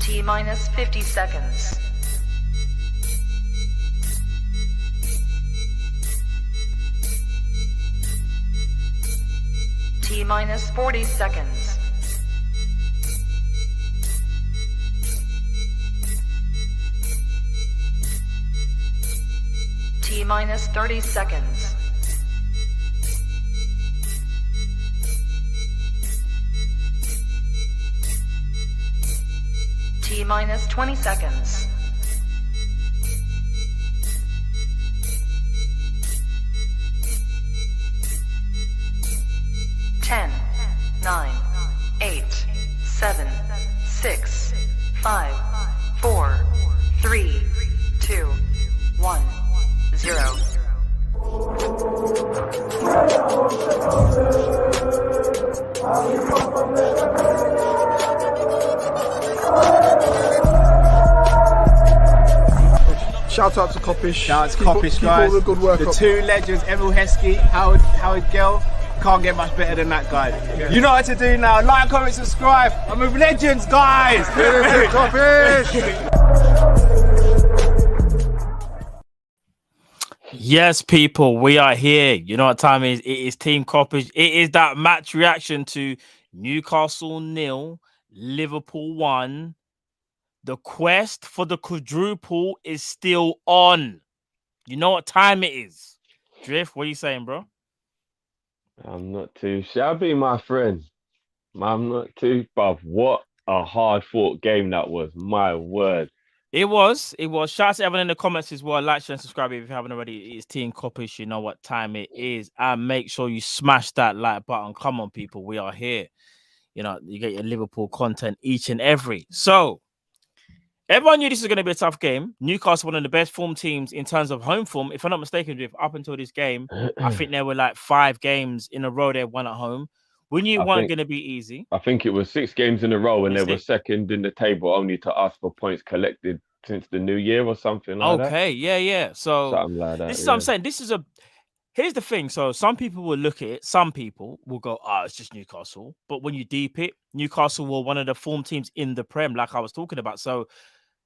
T minus 50 seconds. T minus 40 seconds. T minus 30 seconds. T minus 20 seconds. Ten, 9, 8, 7, 6, 5, 4, 3, 2, 1, 0. Shout out to Kop-Ish. Shout out to Kopish, guys. Keep all the good work the up. two legends, Emil Heskey, Howard Gill. Can't get much better than that guy. Yeah. You know what to do now. Like, comment, subscribe. I'm with legends, guys. Kop-Ish. Yes, people, we are here. You know what time it is? It is Team Kopish. It is that match reaction to Newcastle 0, Liverpool 1. The quest for the quadruple is still on. You know what time it is? Drift, what are you saying, bro? I'm not too shabby, my friend. I'm not too, bruv. What a hard-fought game that was. My word. It was. Shout out to everyone in the comments as well. Like, share, and subscribe if you haven't already. It's Team Kopish. You know what time it is. And make sure you smash that like button. Come on, people. We are here. You know, you get your Liverpool content each and every. So, everyone knew this was going to be a tough game. Newcastle, one of the best form teams in terms of home form. If I'm not mistaken, up until this game, I think there were like 5 games in a row they won at home. We knew it wasn't going to be easy. I think it was 6 games in a row and they were second in the table, only to ask for points collected since the new year or something like that. Okay, yeah. So something like that. This is what I'm saying. Here's the thing. So some people will look at it. Some people will go, it's just Newcastle. But when you deep it, Newcastle were one of the form teams in the Prem, like I was talking about. So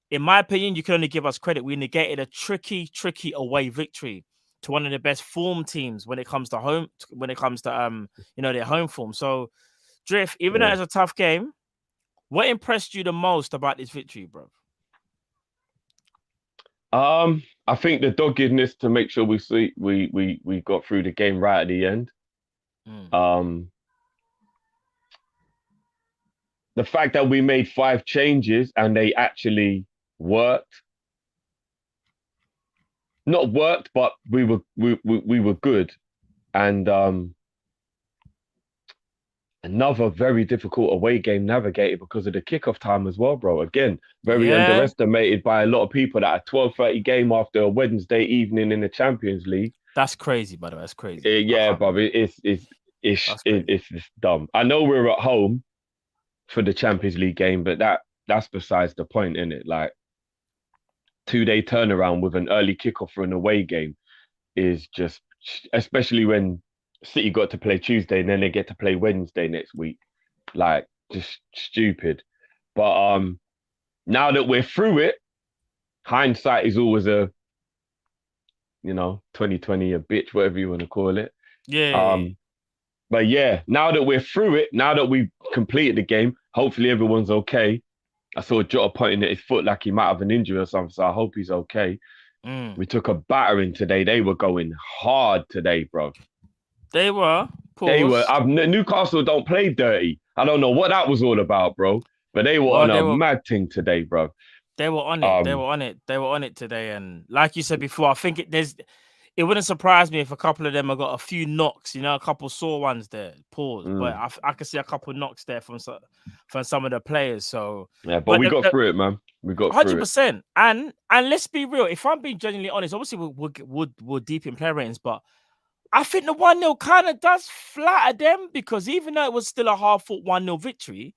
in my opinion, you can only give us credit. We negated a tricky away victory to one of the best form teams when it comes to home, their home form. So, Drift, even though it's a tough game, what impressed you the most about this victory, bro? I think the doggedness to make sure we got through the game right at the end. The fact that we made 5 changes and they actually worked. Not worked, but we were good. And another very difficult away game navigated because of the kickoff time as well, bro. Again, very underestimated by a lot of people. That a 12:30 game after a Wednesday evening in the Champions League. That's crazy, by the way. That's crazy. Bro. It's dumb. I know we're at home for the Champions League game, but that's besides the point, isn't it? Like, 2-day turnaround with an early kickoff for an away game is just, especially when City got to play Tuesday and then they get to play Wednesday next week. Like, just stupid. But now that we're through it, hindsight is always 2020 a bitch, whatever you want to call it. But yeah, now that we're through it, now that we've completed the game, hopefully everyone's okay. I saw Jota pointing at his foot like he might have an injury or something, so I hope he's okay. We took a battering today. They were going hard today, bro. They were. Pause. They were. Newcastle don't play dirty. I don't know what that was all about, bro. But they were mad thing today, bro. They were on it. They were on it today. And like you said before, I think it wouldn't surprise me if a couple of them have got a few knocks, a couple sore ones there. Pause. But I can see a couple of knocks there from some of the players. So yeah, but we got through it, man. We got 100%. And let's be real. If I'm being genuinely honest, obviously we're deep in player ratings, but I think the 1-0 kind of does flatter them, because even though it was still a hard-fought 1-0 victory,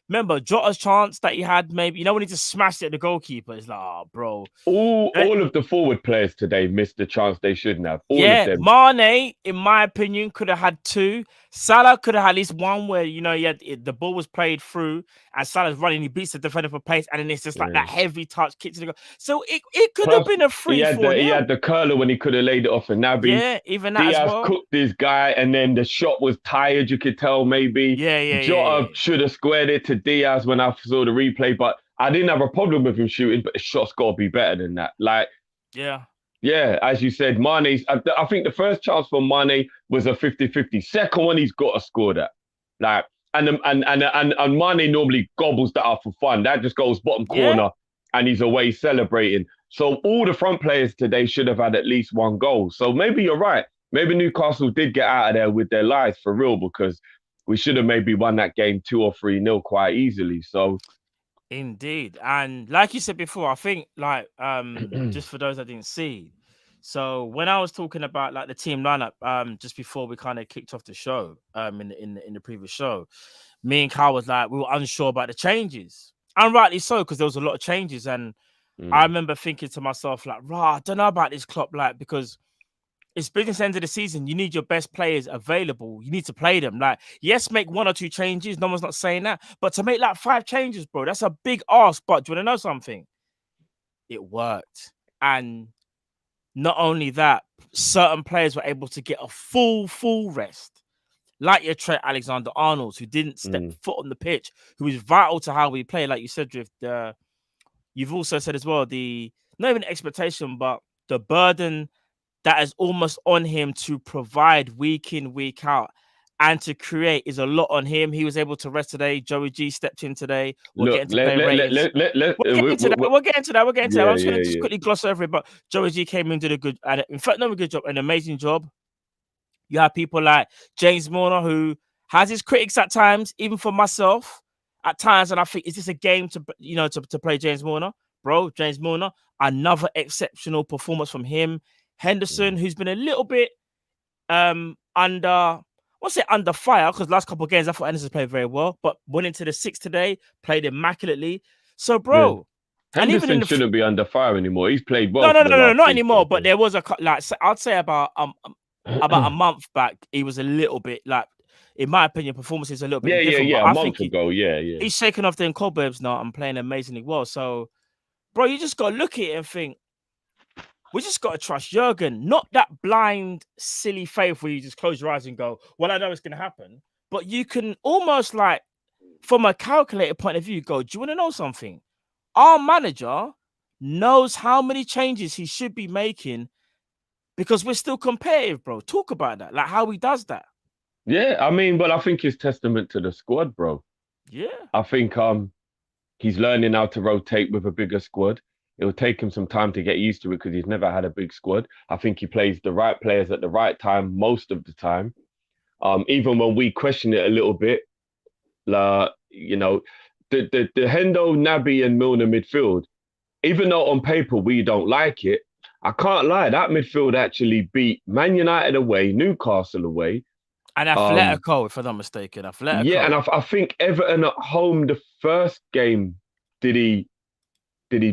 remember Jota's chance that he had, maybe, when he just smashed it at the goalkeeper, it's like, bro. All of the forward players today missed the chance they shouldn't have. All of them. Mane, in my opinion, could have had 2. Salah could have had at least one where, you know, the ball was played through and Salah's running, he beats the defender for pace, and then it's just like that heavy touch kick to the goal. So it could have been a 3-4. He had the curler when he could have laid it off a Naby. Yeah, even that Diaz as well. cooked this guy, and then the shot was tired. You could tell maybe. Jota should have squared it to Diaz when I saw the replay, but I didn't have a problem with him shooting. But the shot's got to be better than that. Like, yeah, as you said, Mane's. I think the first chance for Mane was a 50-50. Second one, he's got to score that. Like, and Mane normally gobbles that up for fun. That just goes bottom corner, and he's away celebrating. So all the front players today should have had at least one goal. So maybe you're right. Maybe Newcastle did get out of there with their lives for real, because we should have maybe won that game 2 or 3-0 quite easily. So. Indeed. And like you said before, I think like just for those that didn't see, so when I was talking about like the team lineup just before we kind of kicked off the show in the previous show, me and Kyle was like, we were unsure about the changes, and rightly so, because there was a lot of changes. And I remember thinking to myself like, I don't know about this Klopp, like, because it's business end of the season. You need your best players available. You need to play them. Like, yes, make 1 or 2 changes. No one's not saying that. But to make like 5 changes, bro, that's a big ask. But do you want to know something? It worked. And not only that, certain players were able to get a full rest. Like your Trent Alexander-Arnold, who didn't step foot on the pitch, who is vital to how we play. Like you said, Drift, you've also said as well, not even expectation, but the burden that is almost on him to provide week in, week out, and to create is a lot on him. He was able to rest today. Joey G stepped in today. We'll get into We'll get into that. I'm just going to just quickly gloss over it. But Joey G came in, did a good, and in fact, not a good job, an amazing job. You have people like James Milner, who has his critics at times, even for myself, at times. And I think, is this a game to play James Milner? Bro, James Milner, another exceptional performance from him. Henderson, who's been a little bit under fire, because last couple of games I thought Henderson played very well, but went into the 6 today, played immaculately. So, bro, Henderson shouldn't be under fire anymore. He's played well. No, not anymore. But there was I'd say about a month back, he was a little bit like, in my opinion, performance is a little bit different. A month ago, he's shaking off the cobwebs now and playing amazingly well. So, bro, you just got to look at it and think, we just got to trust Jurgen, not that blind, silly faith where you just close your eyes and go, well, I know it's going to happen. But you can almost like, from a calculated point of view, go, do you want to know something? Our manager knows how many changes he should be making because we're still competitive, bro. Talk about that, like how he does that. Yeah, I mean, well, I think it's testament to the squad, bro. Yeah. I think he's learning how to rotate with a bigger squad. It'll take him some time to get used to it because he's never had a big squad. I think he plays the right players at the right time most of the time. Even when we question it a little bit, the Hendo, Naby and Milner midfield, even though on paper we don't like it, I can't lie, that midfield actually beat Man United away, Newcastle away. And Atletico, if I'm not mistaken. Atletico. Yeah, and I think Everton at home, the first game, did he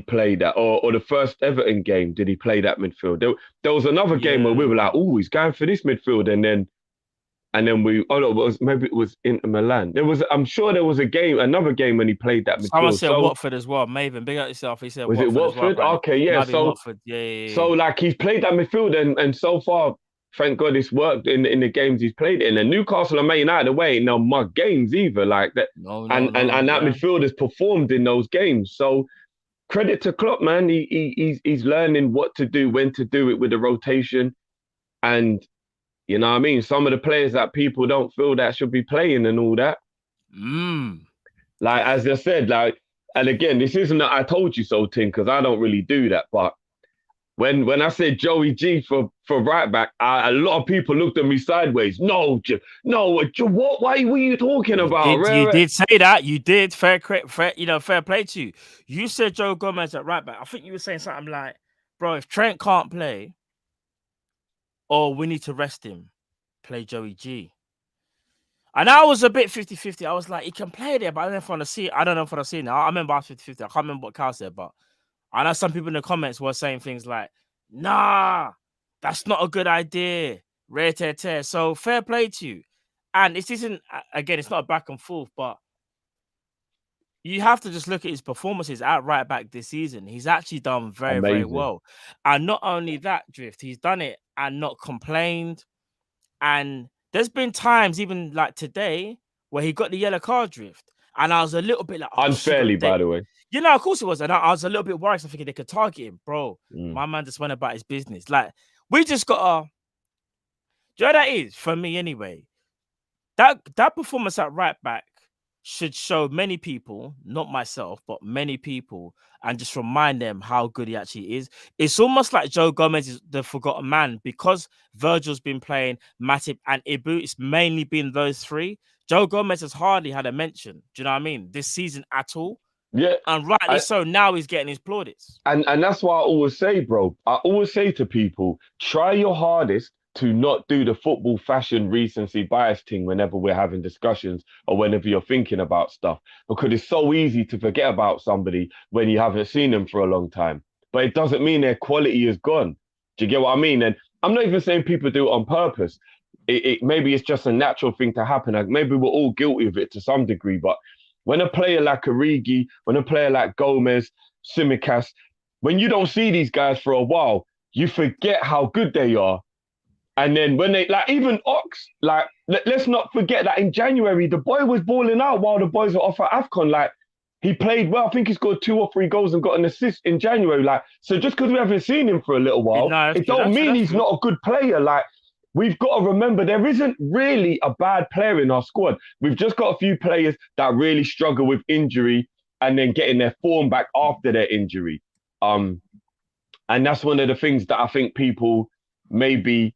play that? Or the first Everton game, did he play that midfield? There was another game where we were like, oh, he's going for this midfield. And then maybe it was Inter Milan. I'm sure there was another game when he played that midfield. Someone said Watford as well. Maven, big up yourself. He said was Watford. Was it Watford? Well, okay, yeah. So, Watford. Yeah. So like he's played that midfield and so far, thank God it's worked in the games he's played in. And Newcastle and Man United away ain't no mug games either. Like that. And that midfield has performed in those games. So credit to Klopp, man. He's learning what to do, when to do it with the rotation. And you know what I mean? Some of the players that people don't feel that should be playing and all that. Like, as I said, like, and again, this isn't a I told you so thing, because I don't really do that. But when I said Joey G for right back, a lot of people looked at me sideways. No, what? Why were you talking about? You did say that. You did. Fair play to you. You said Joe Gomez at right back. I think you were saying something like, bro, if Trent can't play, or we need to rest him, play Joey G. And I was a bit 50-50. I was like, he can play there, but I don't know if I want to see it. I don't know if I want to see it now. I remember I was 50-50. I can't remember what Kyle said, but I know some people in the comments were saying things like, nah, that's not a good idea. Rare tear. So fair play to you. And this isn't, again, it's not a back and forth, but you have to just look at his performances at right back this season. He's actually done very, very Amazing. well. And not only that, Drift, he's done it and not complained. And there's been times, even like today, where he got the yellow card, Drift. And I was a little bit like, unfairly, by the way. You know, of course it was. And I was a little bit worried. So I'm thinking they could target him. Bro, my man just went about his business. Like, we just got to, do you know what that is? For me anyway. That performance at right back should show many people, not myself, but many people, and just remind them how good he actually is. It's almost like Joe Gomez is the forgotten man because Virgil's been playing, Matip and Ibu. It's mainly been those three. Joe Gomez has hardly had a mention. Do you know what I mean? This season at all. Yeah. And rightly so, now he's getting his plaudits. And that's why I always say, bro, I always say to people, try your hardest to not do the football fashion recency bias thing whenever we're having discussions or whenever you're thinking about stuff, because it's so easy to forget about somebody when you haven't seen them for a long time. But it doesn't mean their quality is gone. Do you get what I mean? And I'm not even saying people do it on purpose. Maybe it's just a natural thing to happen. Like maybe we're all guilty of it to some degree, but when a player like Origi, when a player like Gomez, Tsimikas, when you don't see these guys for a while, you forget how good they are. And then when they, like even Ox, like, let's not forget that in January, the boy was balling out while the boys were off at AFCON. Like, he played well. I think he scored 2 or 3 goals and got an assist in January. Like, so just because we haven't seen him for a little while, it don't mean he's not a good player. Like, we've got to remember there isn't really a bad player in our squad. We've just got a few players that really struggle with injury and then getting their form back after their injury. And that's one of the things that I think people maybe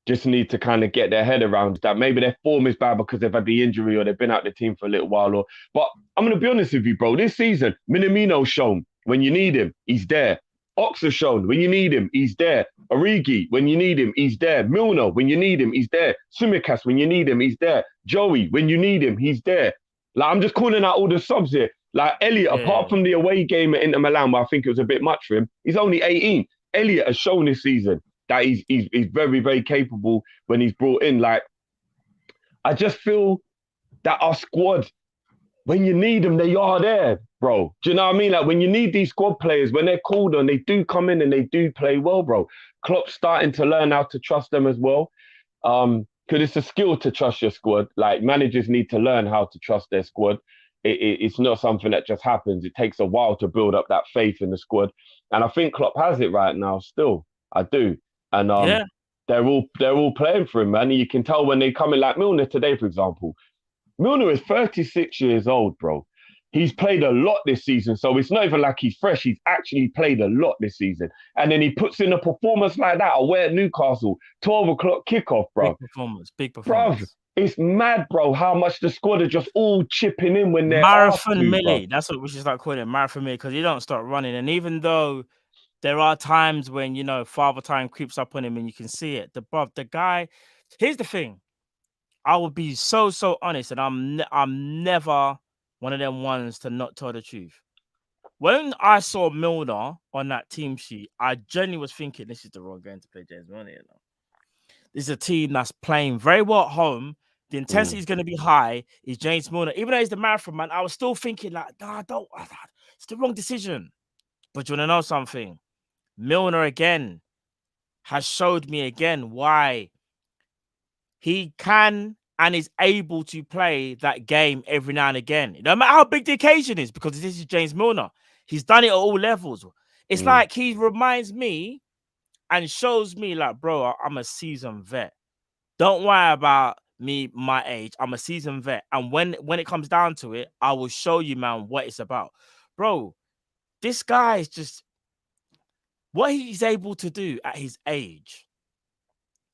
just need to kind of get their head around, that maybe their form is bad because they've had the injury or they've been out the team for a little while. But I'm going to be honest with you, bro. This season, Minamino's shown when you need him, he's there. Ox has shown when you need him, he's there. Origi, when you need him, he's there. Milner, when you need him, he's there. Tsimikas, when you need him, he's there. Joey, when you need him, he's there. Like, I'm just calling out all the subs here. Like, Elliot, apart from the away game at Inter Milan, where I think it was a bit much for him, he's only 18. Elliot has shown this season that he's very, very capable when he's brought in. Like, I just feel that our squad, when you need them, they are there, bro. Do you know what I mean? Like, when you need these squad players, when they're called on, they do come in and they do play well, bro. Klopp's starting to learn how to trust them as well. Because it's a skill to trust your squad. Like, managers need to learn how to trust their squad. It's not something that just happens. It takes a while to build up that faith in the squad. And I think Klopp has it right now still. I do. And they're all playing for him, man. And you can tell when they come in, like Milner today, for example. Milner is 36 years old, bro. He's played a lot this season, so it's not even like he's fresh. He's actually played a lot this season. And then he puts in a performance like that away at Newcastle, 12 o'clock kickoff, bro. Big performance. Bro, it's mad, bro, how much the squad are just all chipping in when they're Marathon Millie. That's what we should start calling it, Marathon Millie, because you don't start running. And even though there are times when, you know, father time creeps up on him and you can see it. The guy, here's the thing. I will be so honest, and I'm never one of them ones to not tell the truth. When I saw Milner on that team sheet, I genuinely was thinking, this is the wrong game to play James Milner. You know? This is a team that's playing very well at home. The intensity is going to be high. Is James Milner, even though he's the marathon man, I was still thinking like, nah, it's the wrong decision. But you want to know something? Milner again has showed me again why he can and is able to play that game every now and again. No matter how big the occasion is, because this is James Milner. He's done it at all levels. It's like he reminds me and shows me like, bro, I'm a seasoned vet. Don't worry about me, my age. I'm a seasoned vet. And when it comes down to it, I will show you, man, what it's about. Bro, this guy is just... what he's able to do at his age,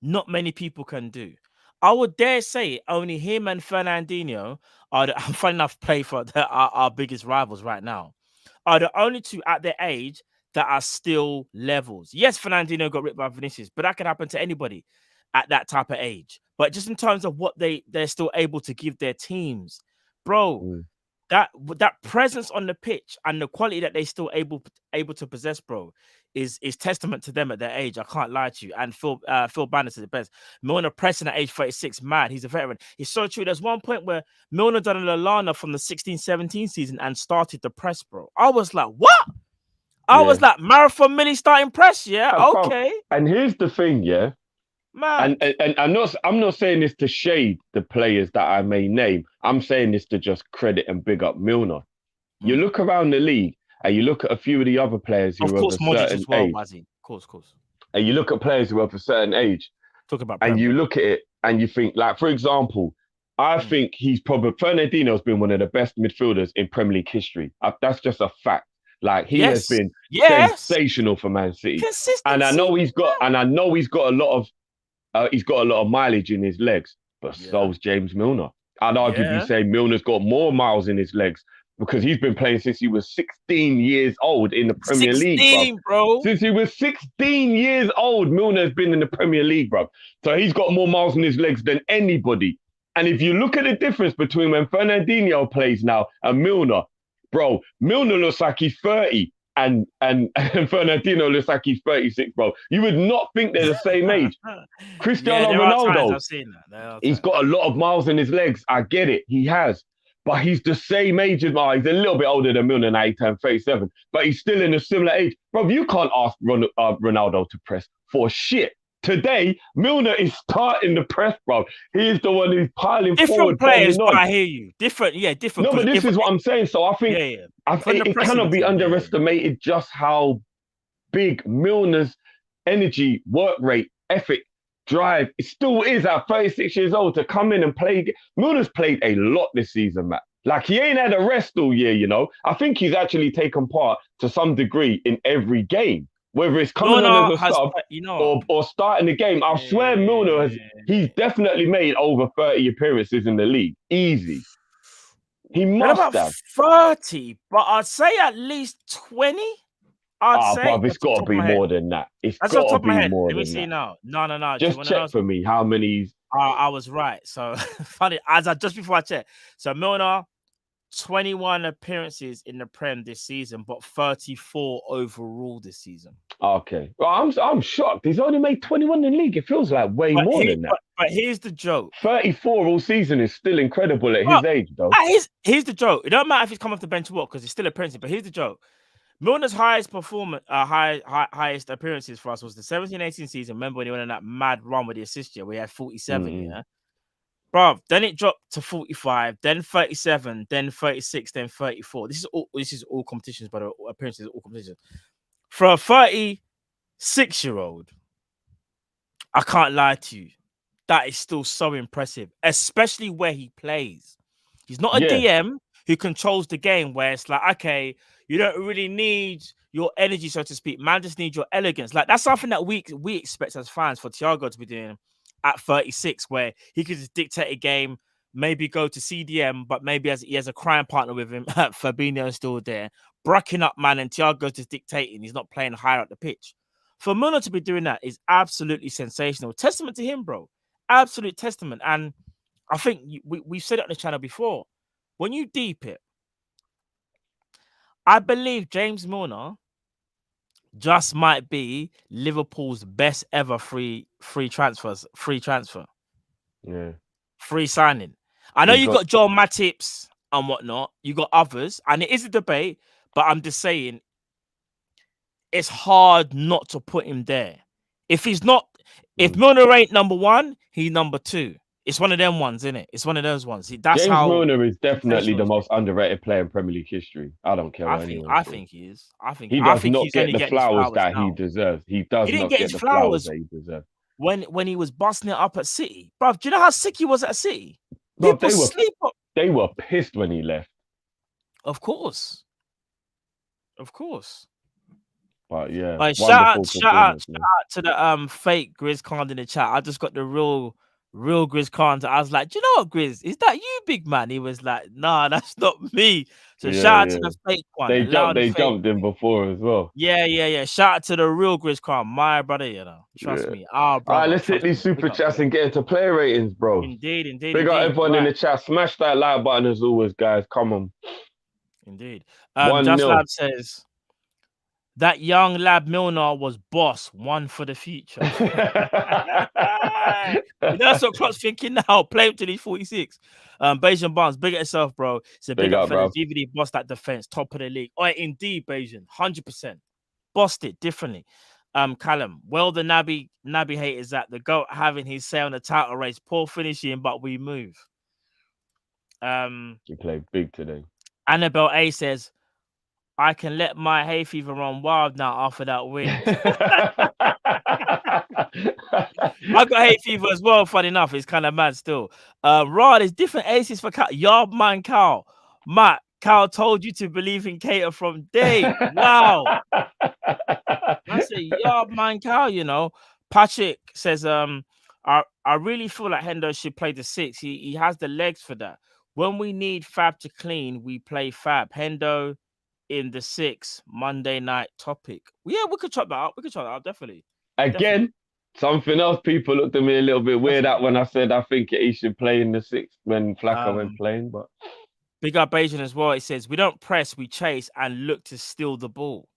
not many people can do. I would dare say only him and Fernandinho are funny enough, play for our biggest rivals right now, are the only two at their age that are still levels. Yes, Fernandinho got ripped by Vinicius, but that could happen to anybody at that type of age. But just in terms of what they're still able to give their teams, bro, that presence on the pitch and the quality that they still able to possess, bro, is testament to them at their age. I can't lie to you. And Phil Bannis is the best. Milner pressing at age 36, mad. He's a veteran. It's so true. There's one point where Milner done a Lallana from the 16-17 season and started the press, bro. I was like, what? I was like, Marathon Mini starting press, yeah? Okay. And here's the thing, yeah? Man. And I'm not saying this to shade the players that I may name. I'm saying this to just credit and big up Milner. You look around the league and you look at a few of the other players who are of a certain age. Of course. And you look at players who are of a certain age. Talk about and you look at it and you think, like, for example, I think he's probably Fernandinho has been one of the best midfielders in Premier League history. That's just a fact. Like he has been sensational for Man City, and I know he's got a lot of mileage in his legs. But so's James Milner. I'd arguably say Milner's got more miles in his legs because he's been playing since he was 16 years old in the Premier League, bro. Since he was 16 years old, Milner has been in the Premier League, bro. So he's got more miles in his legs than anybody. And if you look at the difference between when Fernandinho plays now and Milner, bro, Milner looks like he's 30 and Fernandinho looks like he's 36, bro. You would not think they're the same age. Cristiano Ronaldo, he's got a lot of miles in his legs. I get it. He has. But he's the same age as He's a little bit older than Milner now. He turned 37. But he's still in a similar age. Bro, you can't ask Ronaldo to press for shit. Today, Milner is starting the press, bro. He is the one who's piling forward. Different players, but I hear you. Different. No, but this is what I'm saying. So I think it cannot be underestimated just how big Milner's energy, work rate, ethic, drive, it still is at 36 years old to come in and play. Milner's played a lot this season, Matt. Like, he ain't had a rest all year, you know. I think he's actually taken part to some degree in every game. Whether it's coming on as a sub or starting the game. I swear Milner he's definitely made over 30 appearances in the league. Easy. He must have. 30, but I'd say at least 20. Bruv, it's got to be more than that. It's got to be more than that. Let me see now. No. Just check for me how many. I was right. So, funny, just before I check. So, Milner, 21 appearances in the Prem this season, but 34 overall this season. Okay. Well, I'm shocked. He's only made 21 in the league. It feels like way more than that. But here's the joke. 34 all season is still incredible at his age, though. Here's the joke. It don't matter if he's come off the bench or what, because he's still appearances. But here's the joke. Milner's highest performance, highest appearances for us was the 17-18 season. Remember when he went on that mad run with the assist year where he had 47, yeah? Bruv, then it dropped to 45, then 37, then 36, then 34. This is all competitions, but appearances, all competitions. For a 36-year-old, I can't lie to you, that is still so impressive, especially where he plays. He's not a DM who controls the game where it's like, okay, you don't really need your energy, so to speak. Man just needs your elegance. Like, that's something that we expect as fans for Thiago to be doing at 36, where he could just dictate a game, maybe go to CDM, but maybe he has a crime partner with him. Fabinho's still there, bracking up, man, and Thiago's just dictating. He's not playing higher up the pitch. For Milner to be doing that is absolutely sensational. Testament to him, bro. Absolute testament. And I think we've said it on the channel before. When you deep it, I believe James Milner just might be Liverpool's best ever free transfer. Yeah. Free signing. I know you got Joel Matip and whatnot. You got others, and it is a debate, but I'm just saying it's hard not to put him there. If Milner ain't number one, he's number two. It's one of them ones, isn't it? It's one of those ones. James Milner is definitely the most underrated player in Premier League history. I don't care what anyone says. I think he is. He does not get the flowers that he deserves. He does not get the flowers that he deserves. When he was busting it up at City. Bruv, do you know how sick he was at City? Bro, they were pissed when he left. Of course. But yeah. Like, shout out to the fake Grizz Khan in the chat. I just got the real Grizz Khan. I was like, do you know what, Grizz? Is that you, big man? He was like, nah, that's not me. So shout out to the fake one. They jumped in before as well. Yeah. Shout out to the real Grizz Khan, my brother, you know. Trust me. All right, let's hit these super chats and get into player ratings, bro. Indeed. Big up everyone in the chat. Smash that like button as always, guys. Come on. Indeed. Just Lab says, That young lad Milner was boss, one for the future. That's what Klopp's thinking now. Play him till he's 46. Bayesian Barnes, big at yourself, bro. It's a big up for the DVD. Bossed that defense, top of the league. Oh, indeed, Bayesian, 100%. Bossed it differently. Callum, well, the Naby haters that the GOAT having his say on the title race. Poor finishing, but we move. You played big today. Annabelle A says, I can let my hay fever run wild now after that win. I got hay fever as well, funny enough. It's kind of mad still. Rod, there's different aces for Cal. Yardman Cal. Matt, Cal told you to believe in Keita from day. Wow. That's a Yardman Cal, you know. Patrick says, I really feel like Hendo should play the 6. He has the legs for that. When we need Fab to clean, we play Fab. Hendo in the 6 Monday night topic. Yeah, we could chop that up. Definitely. Again, something else people looked at me a little bit weird at when I said I think he should play in the 6 when Flacco went playing. But big up Asian as well. It says we don't press, we chase and look to steal the ball.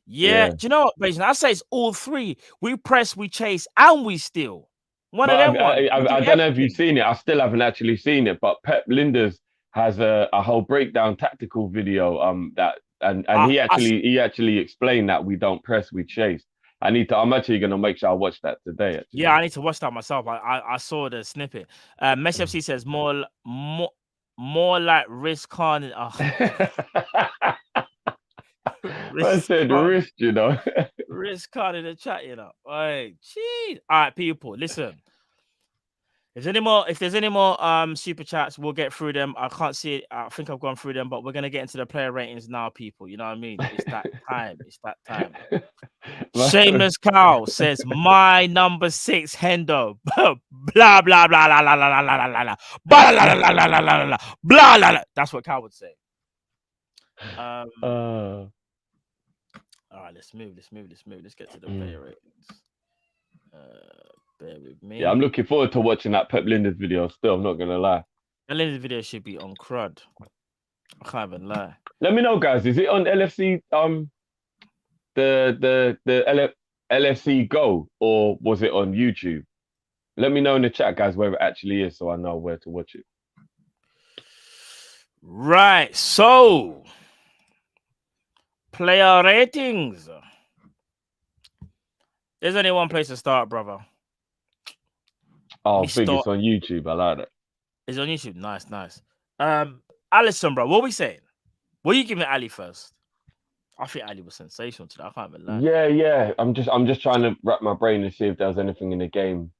Yeah. Do you know what, Asian? I say it's all three. We press, we chase, and we steal. One of them ones. I don't know if you've seen it. I still haven't actually seen it, but Pep Linders has a whole breakdown tactical video he actually explained that we don't press, we chase. I'm actually gonna make sure I watch that today. Actually. Yeah, I need to watch that myself. I saw the snippet. Messi FC says more like risk Khan. I said risk, you know. Risk Khan in the chat, you know. Hey, geez. All right, people, listen. If there's any more super chats, we'll get through them. I can't see it. I think I've gone through them, but we're gonna get into the player ratings now, people. You know what I mean? It's that time. It's that time. Shameless Cow says my number 6 Hendo. Blah blah blah blah blah blah blah blah blah blah blah blah blah blah. That's what Cow would say. All right, let's move. Let's get to the player ratings. Bear with me. Yeah, I'm looking forward to watching that Pep Linders video still, I'm not gonna lie. The Linders video should be on crud. I can't even lie. Let me know, guys. Is it on LFC the LFC Go, or was it on YouTube? Let me know in the chat, guys, where it actually is so I know where to watch it. Right, so player ratings. There's only one place to start, brother. Oh, I think it's on YouTube. I like it. It's on YouTube. Nice. Alisson, bro, what are we saying? What are you giving Ali first? I think Ali was sensational today. I can't even lie. Yeah. I'm just trying to wrap my brain and see if there was anything in the game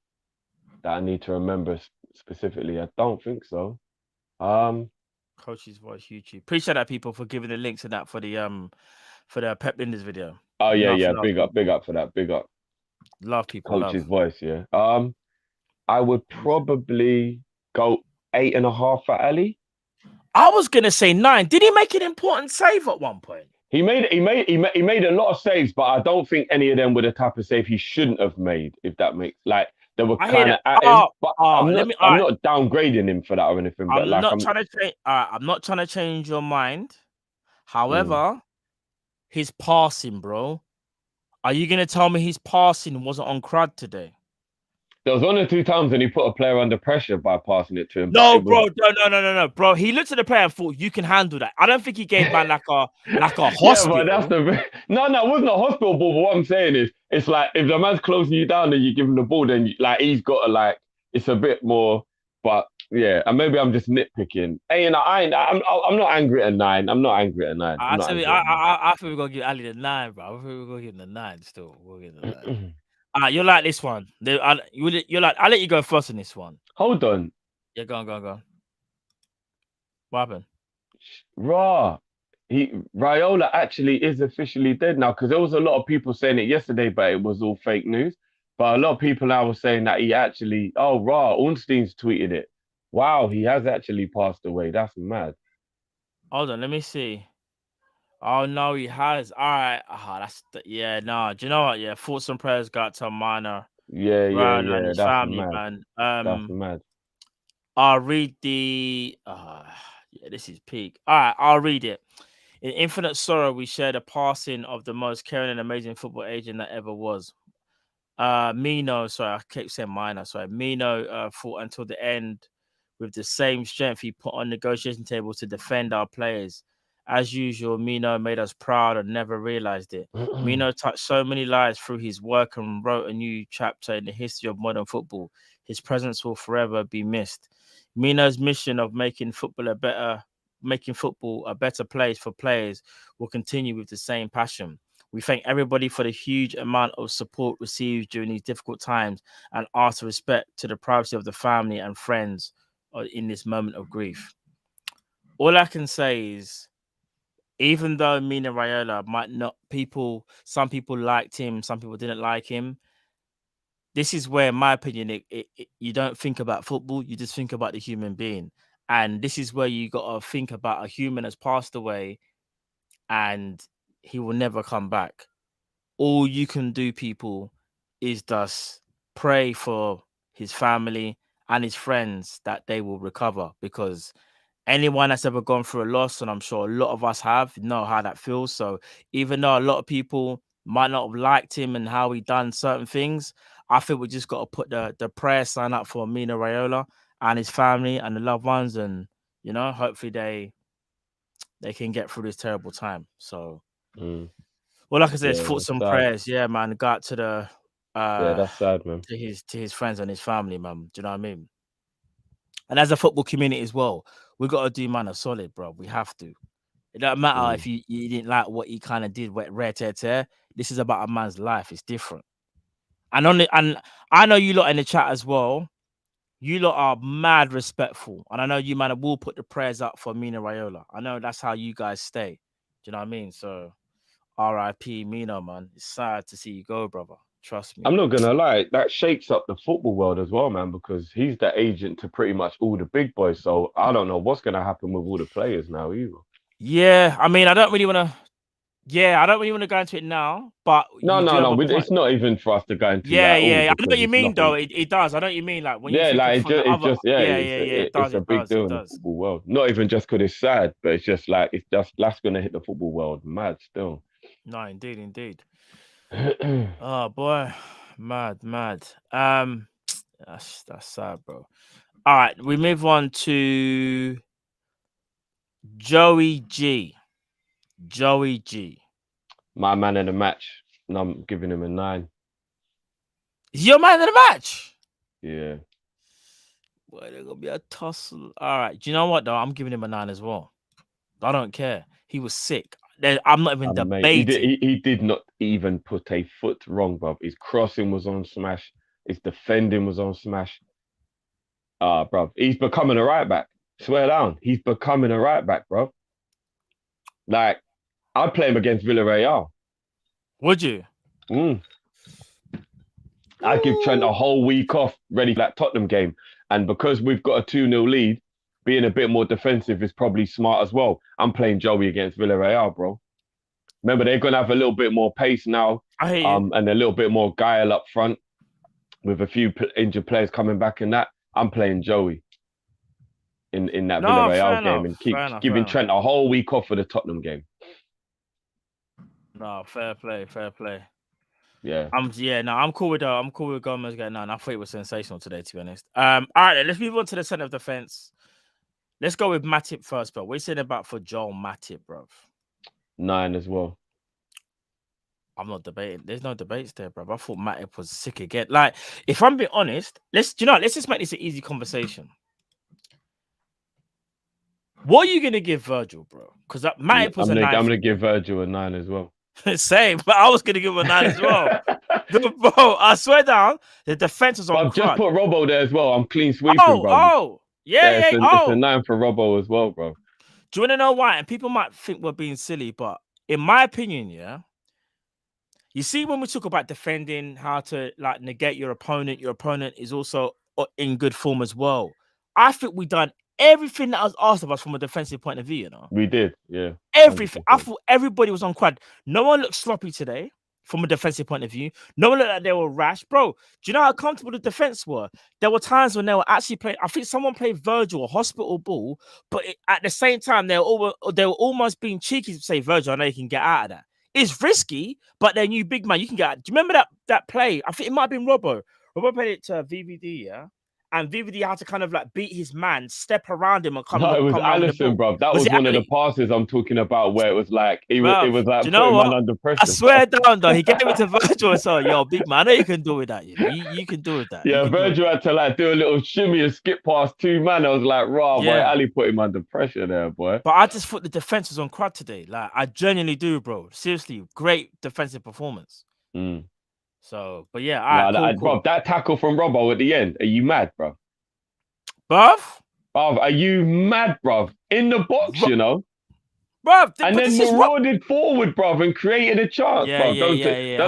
that I need to remember specifically. I don't think so. Coach's Voice YouTube. Appreciate that, people, for giving the links to that for the Pep Linders video. Oh yeah. Big up for that. Big up. Love people. Coach's Voice, yeah. I would probably go 8.5 for Ali. I was gonna say 9. Did he make an important save at one point? He made a lot of saves, but I don't think any of them were the type of save he shouldn't have made. If that makes they were kind of at him. But I'm not downgrading him for that or anything. But I'm not trying to change your mind. However, his passing, bro. Are you gonna tell me his passing wasn't on crud today? There was 1 or 2 times when he put a player under pressure by passing it to him. No, bro. Bro, he looked at the player and thought, you can handle that. I don't think he gave man like a hospital. Yeah, but no, it wasn't a hospital ball. But what I'm saying is, it's like if the man's closing you down and you give him the ball, then he's got to it's a bit more. But yeah, and maybe I'm just nitpicking. Hey, and I'm not angry at 9. I'm not angry at 9. I think we're gonna give Ali the 9, bro. I think we're gonna give him the 9 still. We'll give him the 9. You're like this one. You're like, I'll let you go first on this one. Hold on. Yeah, go on. What happened? Raiola actually is officially dead now, because there was a lot of people saying it yesterday, but it was all fake news. But a lot of people now were saying that he actually, Ornstein's tweeted it. Wow, he has actually passed away. That's mad. Hold on, let me see. Oh no, he has. All right. Do you know what? Yeah, thoughts and prayers got to Mino. Yeah. That's family, mad. Man. That's mad. I'll read the. This is peak. All right, I'll read it. In infinite sorrow, we share the passing of the most caring and amazing football agent that ever was. Mino, sorry, I keep saying Mino, sorry. Mino fought until the end with the same strength he put on negotiation table to defend our players. As usual, Mino made us proud and never realized it. Mino touched so many lives through his work and wrote a new chapter in the history of modern football. His presence will forever be missed. Mino's mission of making football a better place for players will continue with the same passion. We thank everybody for the huge amount of support received during these difficult times and ask respect to the privacy of the family and friends in this moment of grief. All I can say is, even though Mino Raiola might not, some people liked him, some people didn't like him. This is where, in my opinion, you don't think about football, you just think about the human being. And this is where you got to think about a human has passed away and he will never come back. All you can do, people, is just pray for his family and his friends that they will recover, because anyone that's ever gone through a loss, and I'm sure a lot of us have, know how that feels. So even though a lot of people might not have liked him and how he done certain things, I think we just got to put the prayer sign up for Mino Raiola and his family and the loved ones, and hopefully they can get through this terrible time. So well, like I said, thoughts and prayers. Yeah, man. Go out to the that's sad, man. To his friends and his family, man. Do you know what I mean? And as a football community as well, we got to do man a solid, bro. We have to. It doesn't matter if you didn't like what he kind of did, rare tear. This is about a man's life. It's different. And I know you lot in the chat as well. You lot are mad respectful, and I know you man will put the prayers up for Mino Raiola. I know that's how you guys stay. Do you know what I mean? So, R.I.P. Mino, man. It's sad to see you go, brother. Trust me. I'm not gonna lie, that shakes up the football world as well, man, because he's the agent to pretty much all the big boys. So I don't know what's gonna happen with all the players now either. Yeah, I mean, I don't really want to. Yeah, I don't really want to go into it now, but no. It's not even for us to go into. Yeah. I know what you mean, though. It does. I know what you mean. Like when you think it's a big deal in the football world. Not even just because it's sad, but it's just like that's gonna hit the football world mad still. No, indeed. Oh boy, mad. That's sad, bro. All right, we move on to Joey G. My man in the match, and I'm giving him a 9. Is your man in the match? Yeah. Well, there's gonna be a tussle. All right. Do you know what though? I'm giving him a 9 as well. I don't care. He was sick. I'm not even debating. He did not even put a foot wrong, bruv. His crossing was on smash. His defending was on smash. Bruv. He's becoming a right back. Swear down. He's becoming a right back, bruv. Like, I'd play him against Villarreal. Would you? I'd give Trent a whole week off ready for that Tottenham game. And because we've got a 2-0 lead, being a bit more defensive is probably smart as well. I'm playing Joey against Villarreal, bro. Remember, they're going to have a little bit more pace now. I hear you. And a little bit more guile up front with a few injured players coming back in that. I'm playing Joey in that Villarreal game and keep giving Trent a whole week off for the Tottenham game. No, fair play. Yeah. I'm cool with Gomez getting 9. I thought it was sensational today, to be honest. All right, let's move on to the centre of defence. Let's go with Matip first, bro. What are you saying about for Joel Matip, bro? 9 as well. I'm not debating. There's no debates there, bro. I thought Matip was sick again. Like, if I'm being honest, let's just make this an easy conversation. What are you gonna give Virgil, bro? Because Matip was a 9. I'm gonna give Virgil a 9 as well. Same, but I was gonna give him a 9 as well. Bro, I swear down, the defense was on. I've just put Robbo there as well. I'm clean sweeping, bro. It's a 9 for Robbo as well, bro. Do you want to know why? And people might think we're being silly, but in my opinion, you see, when we talk about defending, how to like negate your opponent is also in good form as well. I think we done everything that was asked of us from a defensive point of view, We did, yeah. Everything. 100%. I thought everybody was on quad. No one looked sloppy today. from a defensive point of view. No one looked like they were rash, bro. Do you know how comfortable the defense were? There were times when they were actually playing. I think someone played Virgil a hospital ball, but at the same time they were almost being cheeky to say, Virgil, I know you can get out of that. It's risky, but then you big man, you can get out. Do you remember that play? I think it might have been Robbo. Robbo played it to VVD, yeah. And VVD had to kind of like beat his man, step around him, and come. No, it was Alisson, bro. That was one of the passes I'm talking about where it was like it was like putting man under pressure. I swear down though, he gave it to Virgil and so, yo, big man, I know you can do with that. You can do with that. Yeah, Virgil had to like do a little shimmy and skip past 2 man. I was like, raw, boy, Ali put him under pressure there, boy. But I just thought the defense was on crud today. Like I genuinely do, bro. Seriously, great defensive performance. So, but yeah, all right, cool. Bro, that tackle from Robbo at the end, are you mad, bro? Bruv, are you mad, bruv? In the box, you know? Bruv, and then marauded forward, bruv, and created a chance, bruv. Don't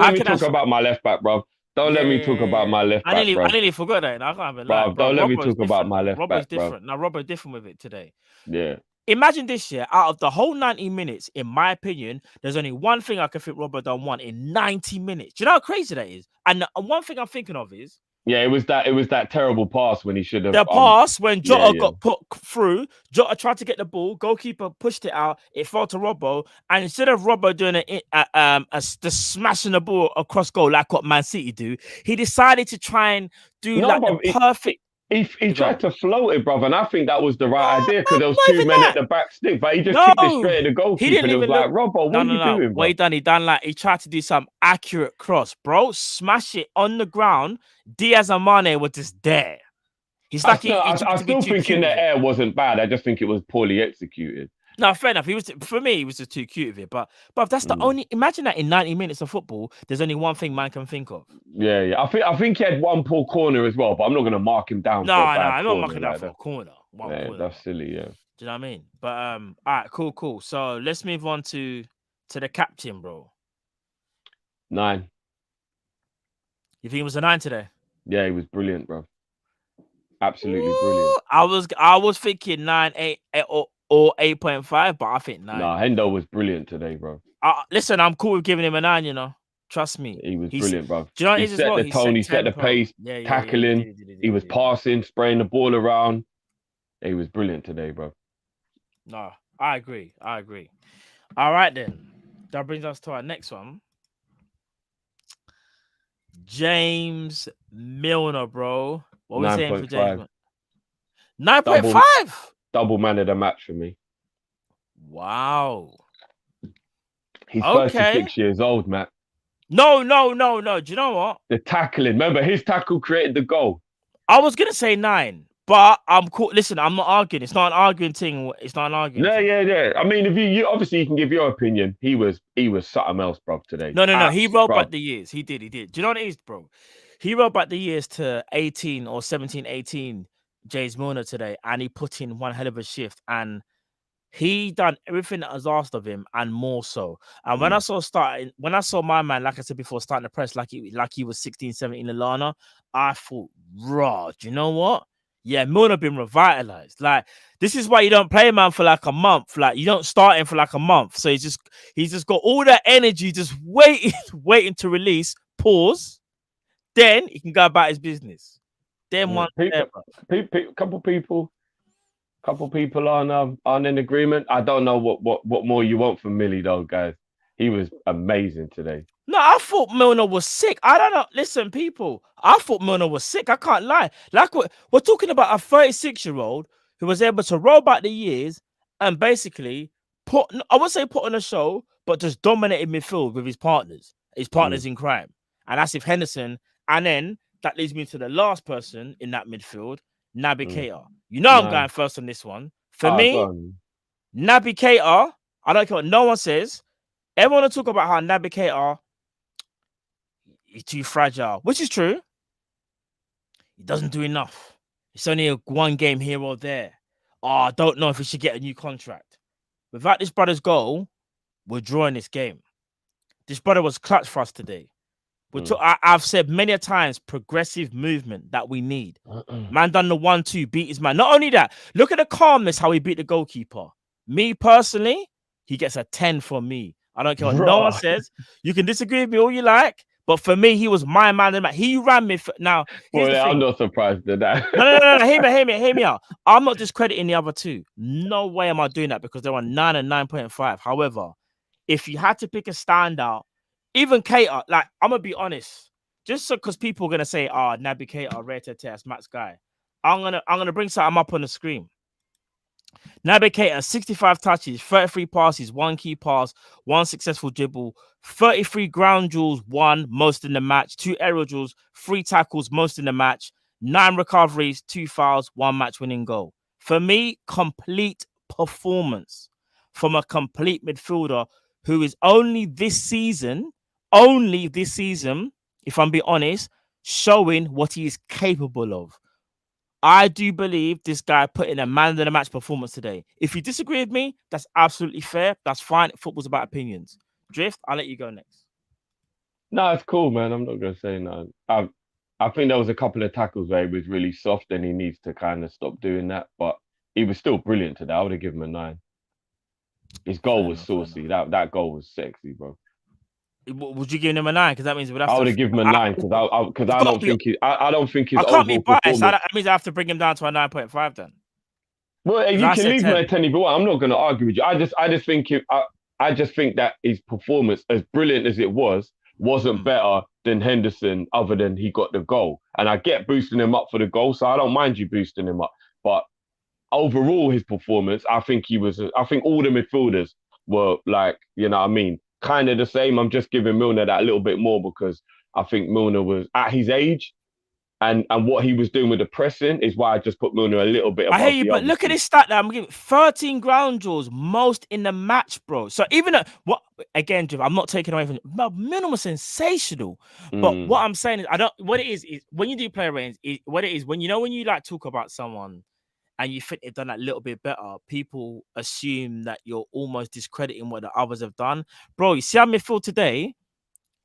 let me talk about my left back, bruv. Don't let me talk about my left back, bruv. I nearly forgot that. I can't even lie. Don't let me talk about my left back, Robbo's different. Now, Robbo's different with it today. Yeah. Imagine this year, out of the whole 90 minutes, in my opinion, there's only one thing I can think Robbo done one in 90 minutes. Do you know how crazy that is? And one thing I'm thinking of is, yeah, it was that terrible pass when he should have. The pass when Jota got put through, Jota tried to get the ball, goalkeeper pushed it out, it fell to Robbo, and instead of Robbo doing the smashing the ball across goal like what Man City do, he decided to try and do the perfect. He tried to float it, brother, and I think that was the right idea because there was 2 men at the back stick, but he just kicked it straight at the goalkeeper. He didn't even like, Robbo, what are you doing, bro? What he done like he tried to do some accurate cross, bro. Smash it on the ground. Diaz and Mane were just there. He's like I still think in the air wasn't bad. I just think it was poorly executed. No, fair enough. For me, he was just too cute of it. But that's the only. Imagine that in 90 minutes of football, there's only one thing man can think of. Yeah. I think he had one poor corner as well, but I'm not going to mark him down. I'm not marking down for a corner. Corner. That's silly. Yeah. Do you know what I mean? But all right, cool. So let's move on to the captain, bro. 9. You think it was a 9 today? Yeah, he was brilliant, bro. Absolutely brilliant. I was thinking 9, 8, or 8.5, but I think 9. Nah, Hendo was brilliant today, bro. Listen, I'm cool with giving him a 9, you know. Trust me. He was brilliant, bro. Do you know he set the tone, he set the pace, tackling. He was passing, spraying the ball around. He was brilliant today, bro. No, I agree. All right, then. That brings us to our next one. James Milner, bro. What are we saying for James? 9.5. Double man of the match for me. Wow. He's 36 years old, Matt. No. Do you know what? The tackling. Remember, his tackle created the goal. I was going to say 9, but I'm cool. Listen, I'm not arguing. It's not an arguing thing. It's not an arguing thing. Yeah. I mean, if you obviously you can give your opinion. He was something else, bro, today. No. He rolled back the years. He did. Do you know what it is, bro? He rolled back the years to 18 or 17, 18. James Milner today, and he put in one hell of a shift, and he done everything that was asked of him and more so. And when I saw my man, like I said before, starting to press like he was 16, 17 Lallana, I thought, raw, do you know what? Yeah, Milner been revitalized. Like, this is why you don't play man for like a month. Like, you don't start him for like a month. So he's just got all that energy, just waiting to release, pause, then he can go about his business. Couple people aren't in agreement. I don't know what more you want from Millie though, guys. He was amazing today. No, I thought Milner was sick. I don't know. Listen, people, I thought Milner was sick. I can't lie. Like we're talking about a 36-year-old who was able to roll back the years and basically I wouldn't say put on a show, but just dominated midfield with his partners in crime. And that's if Henderson. And then that leads me to the last person in that midfield, Naby Keita. You know I'm going first on this one. For me, Naby Keita, I don't care what no one says. Everyone will talk about how Naby Keita is too fragile, which is true. He doesn't do enough. It's only one game here or there. I don't know if he should get a new contract. Without this brother's goal, we're drawing this game. This brother was clutch for us today. I've said many a times, progressive movement that we need. Man done the 1-2, beat his man. Not only that, look at the calmness, how he beat the goalkeeper. Me personally, he gets a 10 from me. I don't care what no one says. You can disagree with me all you like, but for me, he was my man of the match. He ran me. Now, here's the thing. I'm not surprised at that. No. Hear me out. I'm not discrediting the other two. No way am I doing that because they were 9 and 9.5. However, if you had to pick a standout, even Keita, like, I'm going to be honest, just so because people are going to say, Naby Keita, rare to test, Matt's guy. I'm gonna bring something up on the screen. Naby Keita, 65 touches, 33 passes, 1 key pass, 1 successful dribble, 33 ground duels, 1 most in the match, 2 aerial duels, 3 tackles, most in the match, 9 recoveries, 2 fouls, 1 match-winning goal. For me, complete performance from a complete midfielder who is only this season, if I'm being honest, showing what he is capable of. I do believe this guy put in a man of the match performance today. If you disagree with me, that's absolutely fair. That's fine. Football's about opinions. Drift, I'll let you go next. No, it's cool, man. I'm not gonna say no. I think there was a couple of tackles where he was really soft, and he needs to kind of stop doing that. But he was still brilliant today. I would have given him a 9. His goal was saucy. That goal was sexy, bro. Would you give him a 9? Because that means we'd have I would have given him a 9 because I don't think his I can't be biased. That means I have to bring him down to a 9.5 then. Well, you can leave me at 10 if you want. I'm not going to argue with you. I just think that his performance, as brilliant as it was, wasn't better than Henderson, other than he got the goal. And I get boosting him up for the goal, so I don't mind you boosting him up. But overall, his performance, I think all the midfielders were like, you know what I mean, kind of the same. I'm just giving Milner that a little bit more because I think Milner was at his age and what he was doing with the pressing is why I just put Milner a little bit above. I hear you, but look at this stat that I'm giving: 13 ground duels, most in the match, bro. So even again, Jeff, I'm not taking away from Milner was sensational. But what I'm saying is, what it is when you do player ratings, what it is when you like talk about someone and you think they've done that little bit better, people assume that you're almost discrediting what the others have done. Bro, you see how midfield today?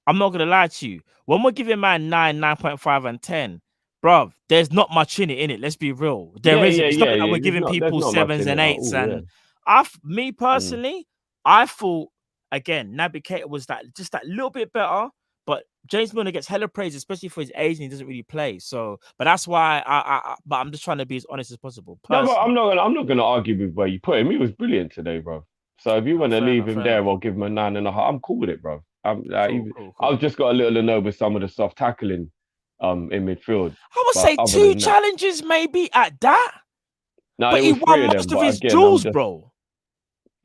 I'm not going to lie to you. When we're giving man 9, 9.5, and 10, bro, there's not much in it. Let's be real. There isn't. It's not like we're giving people 7s and 8s. Me personally, I thought, again, Naby Keita was just that little bit better. But James Milner gets hella praise, especially for his age, and he doesn't really play. So, but that's why but I'm just trying to be as honest as possible. No, but I'm not gonna argue with where you put him. He was brilliant today, bro. So if you want to leave him there or give him a 9.5, I'm cool with it, bro. Cool. I've just got a little annoyed with some of the soft tackling in midfield. I would say 2 challenges maybe at that. No, but he won most of his duels, bro.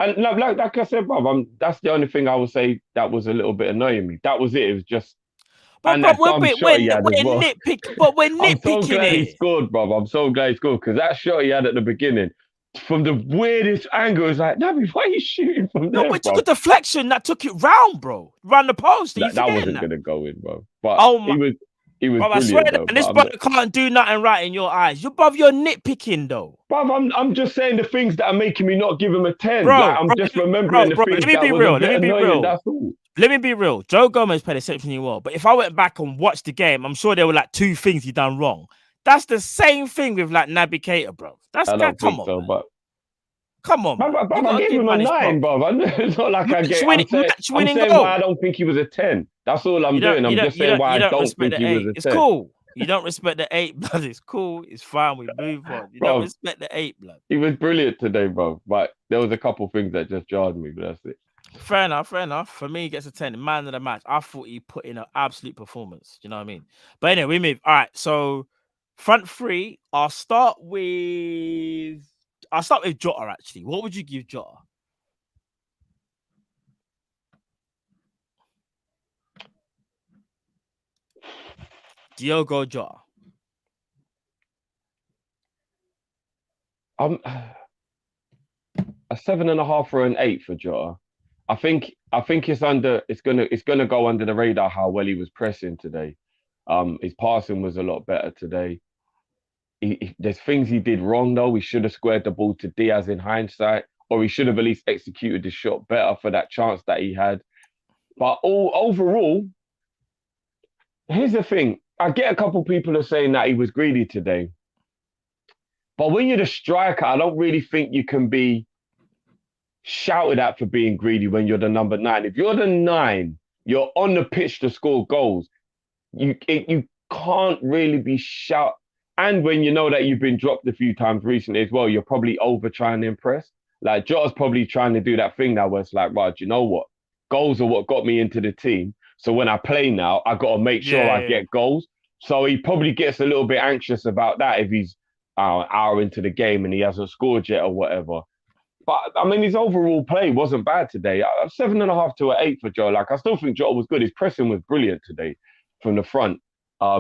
And like I said, bro, that's the only thing I would say that was a little bit annoying me. That was it. It was just. But we're nitpicking. But we're nitpicking. I'm so glad he scored, bro. I'm so glad he scored because that shot he had at the beginning, from the weirdest angle, it's like, Naby, why are you shooting from there? No, but it took a deflection that took it round, bro. Round the post. That wasn't going to go in, bro. But he was bro, brilliant, I swear though. And this brother can't do nothing right in your eyes. You're nitpicking, though. Bro, I'm just saying the things that are making me not give him a 10. Bro, I'm just remembering the things that were annoying, that's all. Let me be real. Joe Gomez played exceptionally well. But if I went back and watched the game, I'm sure there were like 2 things he done wrong. That's the same thing with like Naby Keita, bro. Come on, man. I gave him a 9, bro. It's not like I'm saying why I don't think he was a 10. That's all I'm doing. I'm just saying why I don't think he was a 10. It's cool. You don't respect the 8, blood. It's cool. It's fine. We move on. You don't respect the 8, blood. He was brilliant today, bro. But there was a couple things that just jarred me, but that's it. Fair enough. For me, he gets a 10. Man of the match. I thought he put in an absolute performance. Do you know what I mean? But anyway, we move. All right. So front 3, I'll start with Jota, actually. What would you give Jota? Diogo Jota. A 7.5 or an 8 for Jota. I think it's gonna go under the radar how well he was pressing today. His passing was a lot better today. There's things he did wrong though. He should have squared the ball to Diaz in hindsight, or he should have at least executed the shot better for that chance that he had. But overall, here's the thing. I get a couple people are saying that he was greedy today. But when you're the striker, I don't really think you can be shouted at for being greedy when you're the number 9. If you're the 9, you're on the pitch to score goals. You can't really be shout. And when you know that you've been dropped a few times recently as well, you're probably over trying to impress. Like Jota's probably trying to do that thing now where it's like, right, you know what? Goals are what got me into the team. So when I play now, I got to make sure I get goals. So he probably gets a little bit anxious about that if he's an hour into the game and he hasn't scored yet or whatever. But I mean, his overall play wasn't bad today. 7.5 to an 8 for Joe. Like I still think Jota was good. His pressing was brilliant today from the front.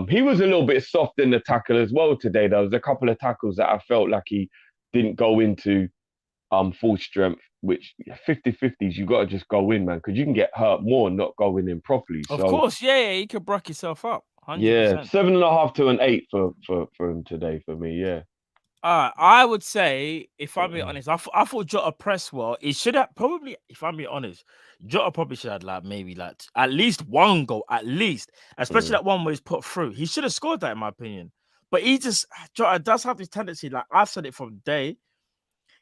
He was a little bit soft in the tackle as well today. There was a couple of tackles that I felt like he didn't go into full strength, which 50-50s, you got to just go in, man, because you can get hurt more not going in properly. Of course, yeah, you could break yourself up. 100%. Yeah, 7.5 to an 8 for him today for me, yeah. I would say, if I'm being honest, I thought Jota pressed well. It should have probably, if I'm being honest, Jota probably should have like maybe like at least one goal, at least, especially that one where he's put through. He should have scored that, in my opinion. But Jota does have this tendency, like I've said it from day.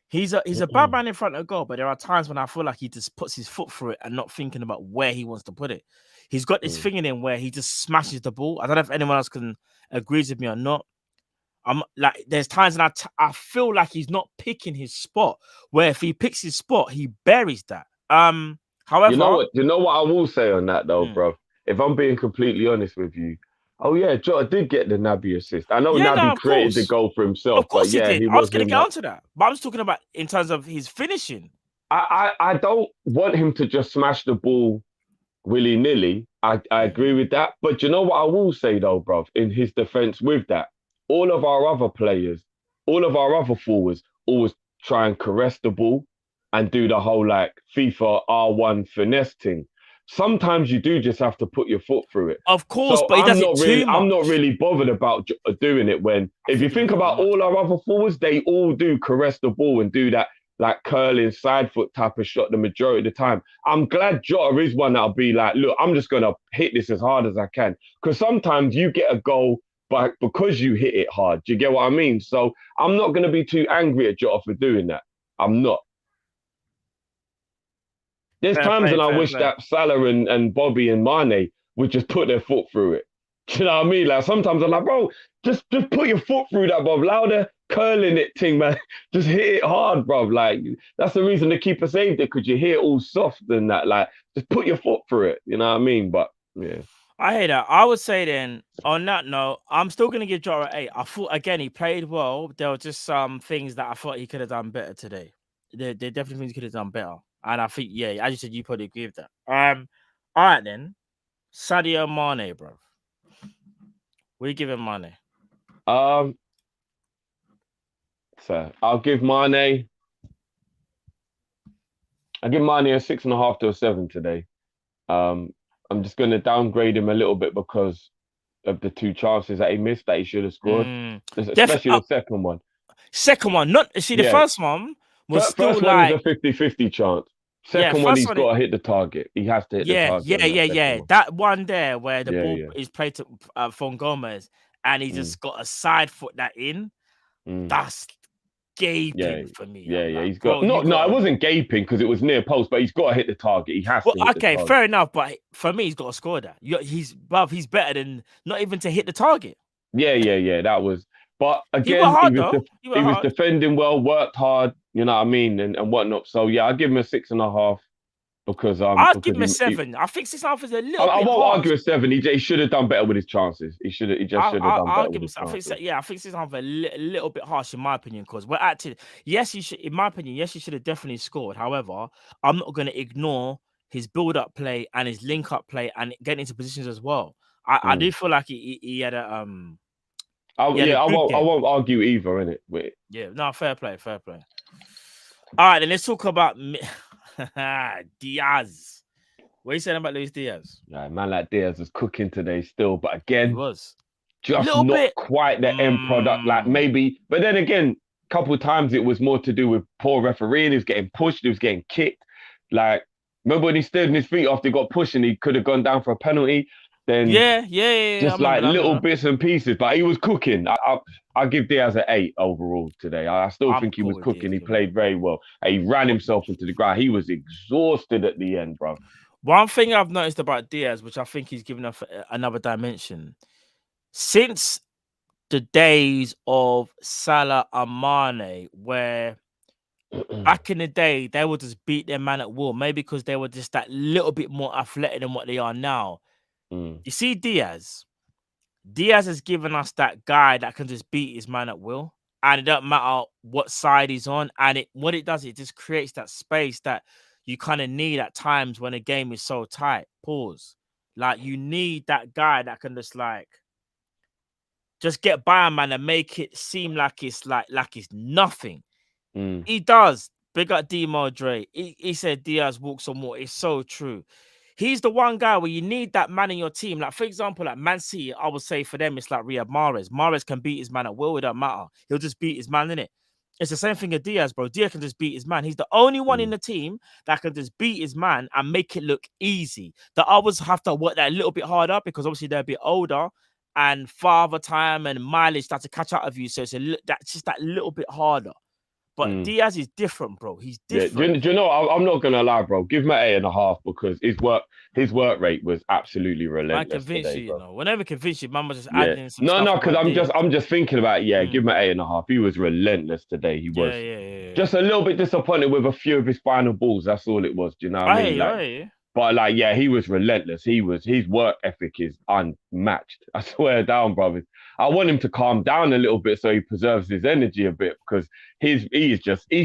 He's a bad man in front of goal, but there are times when I feel like he just puts his foot through it and not thinking about where he wants to put it. He's got this thing in him where he just smashes the ball. I don't know if anyone else can agrees with me or not. I'm like, there's times when I feel like he's not picking his spot. Where if he picks his spot, he buries that. However, you know what I will say on that though, bro. If I'm being completely honest with you, oh yeah, Jota did get the Naby assist. I know Naby created the goal for himself. Of course, but yeah, he did. I was going to get onto that, but I'm just talking about in terms of his finishing. I don't want him to just smash the ball willy-nilly. I agree with that. But you know what I will say though, bro, in his defense with that, all of our other players, all of our other forwards always try and caress the ball and do the whole like FIFA R1 finesse thing. Sometimes you do just have to put your foot through it. Of course, so but he does it too much. I'm not really bothered about doing it when, if you think about all our other forwards, they all do caress the ball and do that like curling side foot type of shot the majority of the time. I'm glad Jota is one that'll be like, look, I'm just going to hit this as hard as I can. Because sometimes you get a goal because you hit it hard. Do you get what I mean? So I'm not going to be too angry at Jota for doing that. I'm not. There's times when I wish that Salah and Bobby and Mane would just put their foot through it. Do you know what I mean? Like sometimes I'm like, bro, just put your foot through that, bro. Louder curling it thing, man. Just hit it hard, bro. Like that's the reason the keeper saved it, because you hear it all soft and that. Like just put your foot through it. You know what I mean? But yeah. I hate that. I would say then, on that note, I'm still going to give Jota an 8. I thought, again, he played well. There were just some things that I thought he could have done better today. There definitely things he could have done better. And I think, yeah, as you said, you probably agree with that. All right, then. Sadio Mane, bro. What are you giving Mane? So I'll give Mane a 6.5 to a 7 today. I'm just going to downgrade him a little bit because of the 2 chances that he missed that he should have scored, especially the second one. Second one, the first one was still first like... one is a 50-50 chance. Second one, he's got to hit the target. He has to hit the target. Yeah. That one there where the ball is played to Fon Gomez and he just got a side foot that in. That's gaping for me. Yeah. He's got it wasn't gaping because it was near post, but he's got to hit the target. He has to. Okay, fair enough. But for me, he's got to score that. He's better than not even to hit the target. Yeah. That was. But again, he was defending well, worked hard. You know what I mean, and whatnot. So yeah, I'll give him a 6.5 because I'll give him a 7. I think 6.5 is a little. I won't argue a 7. He should have done better with his chances. He just should have done better with his chances. I think 6.5 a little bit harsh in my opinion, because we're actually in my opinion, he should have definitely scored. However, I'm not going to ignore his build-up play and his link-up play and getting into positions as well. I do feel like he had a I won't argue either, innit? Yeah, no, fair play. All right, then let's talk about Diaz. What are you saying about Luis Diaz? Yeah, man, like Diaz was cooking today still, but again, he was just not quite the end product. Like maybe, but then again, a couple of times it was more to do with poor refereeing. He was getting pushed, he was getting kicked. Like, remember when he stood on his feet after he got pushed and he could have gone down for a penalty? then yeah. just I like little remember. bits and pieces. But he was cooking. I give Diaz an 8 overall today. I still I'm think he cool was with cooking. Diaz, He you know. played very well. And he ran himself into the ground. He was exhausted at the end, bro. One thing I've noticed about Diaz, which I think he's given us another dimension, since the days of Salah and Mane, where back in the day they would just beat their man at will, maybe because they were just that little bit more athletic than what they are now. You see, Diaz has given us that guy that can just beat his man at will, and it doesn't matter what side he's on. And what it does, it just creates that space that you kind of need at times when a game is so tight. Pause. Like you need that guy that can just get by a man and make it seem like it's nothing. He does. Big up Demo Dre. He said Diaz walks on water. It's so true. He's the one guy where you need that man in your team. Like, for example, like Man City, I would say for them, it's like Riyad Mahrez. Mahrez can beat his man at will. It don't matter. He'll just beat his man, innit? It's the same thing with Diaz, bro. Diaz can just beat his man. He's the only one in the team that can just beat his man and make it look easy. The others have to work that a little bit harder because obviously they're a bit older and father time and mileage start to catch up with you. So that's just that little bit harder. But Diaz is different, bro. He's different. Yeah. Do you know? I'm not gonna lie, bro. Give him an 8.5 because his work rate was absolutely relentless. I convince today, you, bro. you know. Whenever convince you, Mama just adding some No, stuff. no, because I'm just thinking about give him an 8.5. He was relentless today. He was just a little bit disappointed with a few of his final balls. That's all it was. Do you know what I mean? Like, but like, he was relentless. His work ethic is unmatched. I swear down, brothers. I want him to calm down a little bit so he preserves his energy a bit because he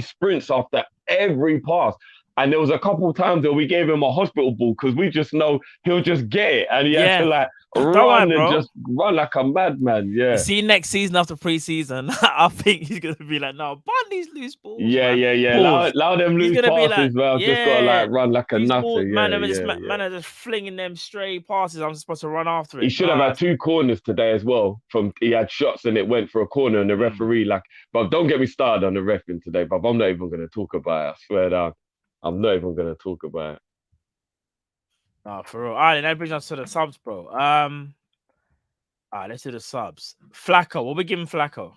sprints after every pass. And there was a couple of times where we gave him a hospital ball because we just know he'll just get it. And he had to like run and just run like a madman. Yeah. You see, next season after preseason, I think he's going to be like, no, bun these loose balls. Yeah, man. Allow them loose passes, well. I've just got to like run like a nutter. Man are just flinging them stray passes. I'm supposed to run after it. He should have had 2 corners today as well. He had shots and it went for a corner and the referee but don't get me started on the refereing today, but I'm not even going to talk about it. I swear down. I'm not even going to talk about it. No, for real. All right, that brings us to the subs, bro. All right, let's do the subs. Flacco, what we giving Flacco?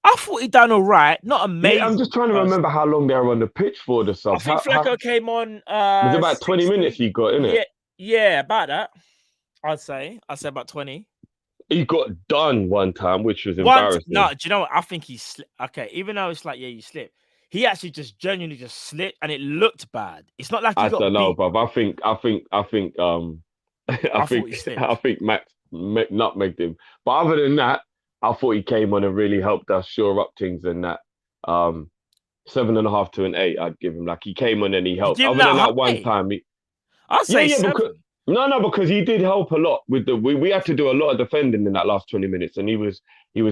I thought he done all right. Not amazing. Yeah, I'm just trying to remember how long they were on the pitch for the subs. I think Flacco came on. Was it about 20 minutes he got, innit? Yeah, about that. I'd say about 20. He got done one time, which was embarrassing. No, do you know what? I think he slipped. Okay, even though it's like, you slipped. He actually just genuinely just slipped, and it looked bad. It's not like he got don't know, beat. bruv. I think Max nutmegged him. But other than that, I thought he came on and really helped us shore up things and that. 7.5 to an 8, I'd give him. Like he came on and he helped. Other than that one time, I'd say 7. Because he did help a lot with we had to do a lot of defending in that last 20 minutes, and he was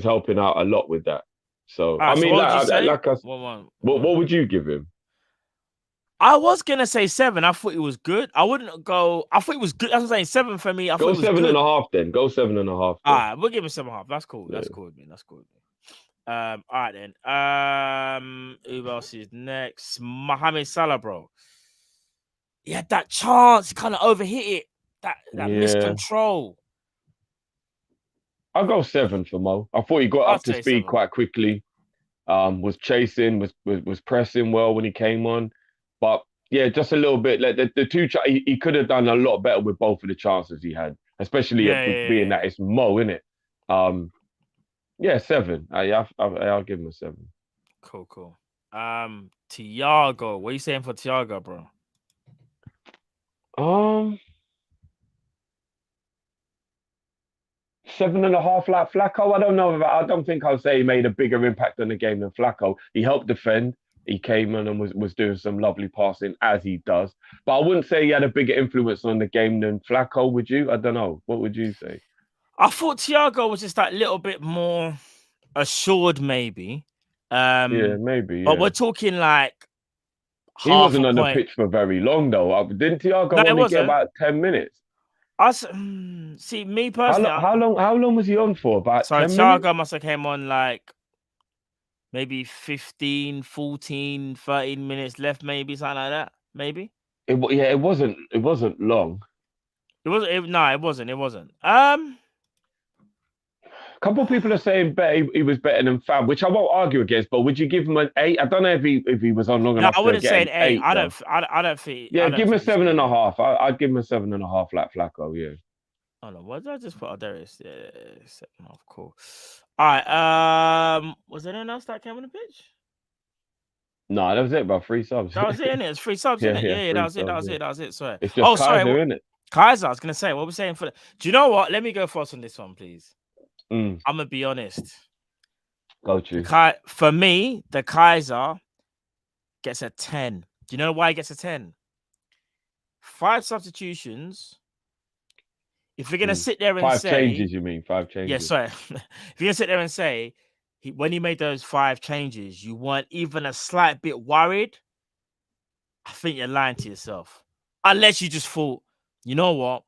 helping out a lot with that. So I mean, what would you give him? I was gonna say 7. I thought it was good. I wouldn't go. I thought it was good. I was saying 7 for me. Go 7.5 then. Go 7.5. All right, we'll give him 7.5. That's cool. That's cool with me. That's cool with me. All right then. Who else is next? Mohamed Salah, bro. He had that chance, kind of overhit it. That miscontrol. I'll go 7 for Mo. I thought he got up to speed quite quickly. Was chasing, was pressing well when he came on. But yeah, just a little bit. Like the two, he could have done a lot better with both of the chances he had, especially being that it's Mo, innit? 7. I'll give him a 7. Cool. Thiago, what are you saying for Thiago, bro? 7.5 like Flacco. I don't know. I don't think I'll say he made a bigger impact on the game than Flacco. He helped defend. He came in and was doing some lovely passing as he does. But I wouldn't say he had a bigger influence on the game than Flacco, would you? I don't know. What would you say? I thought Thiago was just that little bit more assured, maybe. Maybe. But we're talking like he wasn't on the pitch for very long, though. Didn't Thiago only get about 10 minutes? See, me personally. How long was he on for? About 10 minutes? Thiago must have came on like maybe 15, 14, 13 minutes left, maybe something like that. Maybe. It wasn't long. It wasn't. No, it wasn't. It wasn't. A couple of people are saying he was better than Fab, which I won't argue against. But would you give him an 8? I don't know if he was on long No, enough I to wouldn't get say an an 8. 8. I Though. don't. I don't think. Yeah, I don't give him a think he's 7.5. I'd give him a 7.5, like Flacco. Yeah. Oh no, what did I just put? Oh, there it is. Yeah, 7.5. Cool. All right. Was there anyone else that came on the pitch? No, that was it, bro. 3 subs. That was it, innit? It's 3 subs, innit? Yeah, that was it. That was it. That was it. Sorry. It's just Kaiser, sorry. isn't it? Kaiser, I was gonna say, what we're saying for the... Do you know what? Let me go first on this one, please. I'm gonna be honest. Go to. For me, the Kaiser gets a 10. Do you know why he gets a 10? 5 substitutions. If you're gonna sit there and 5 say 5 changes, you mean 5 changes? Yeah, sorry. If you're gonna sit there and say when he made those 5 changes, you weren't even a slight bit worried, I think you're lying to yourself. Unless you just thought, you know what?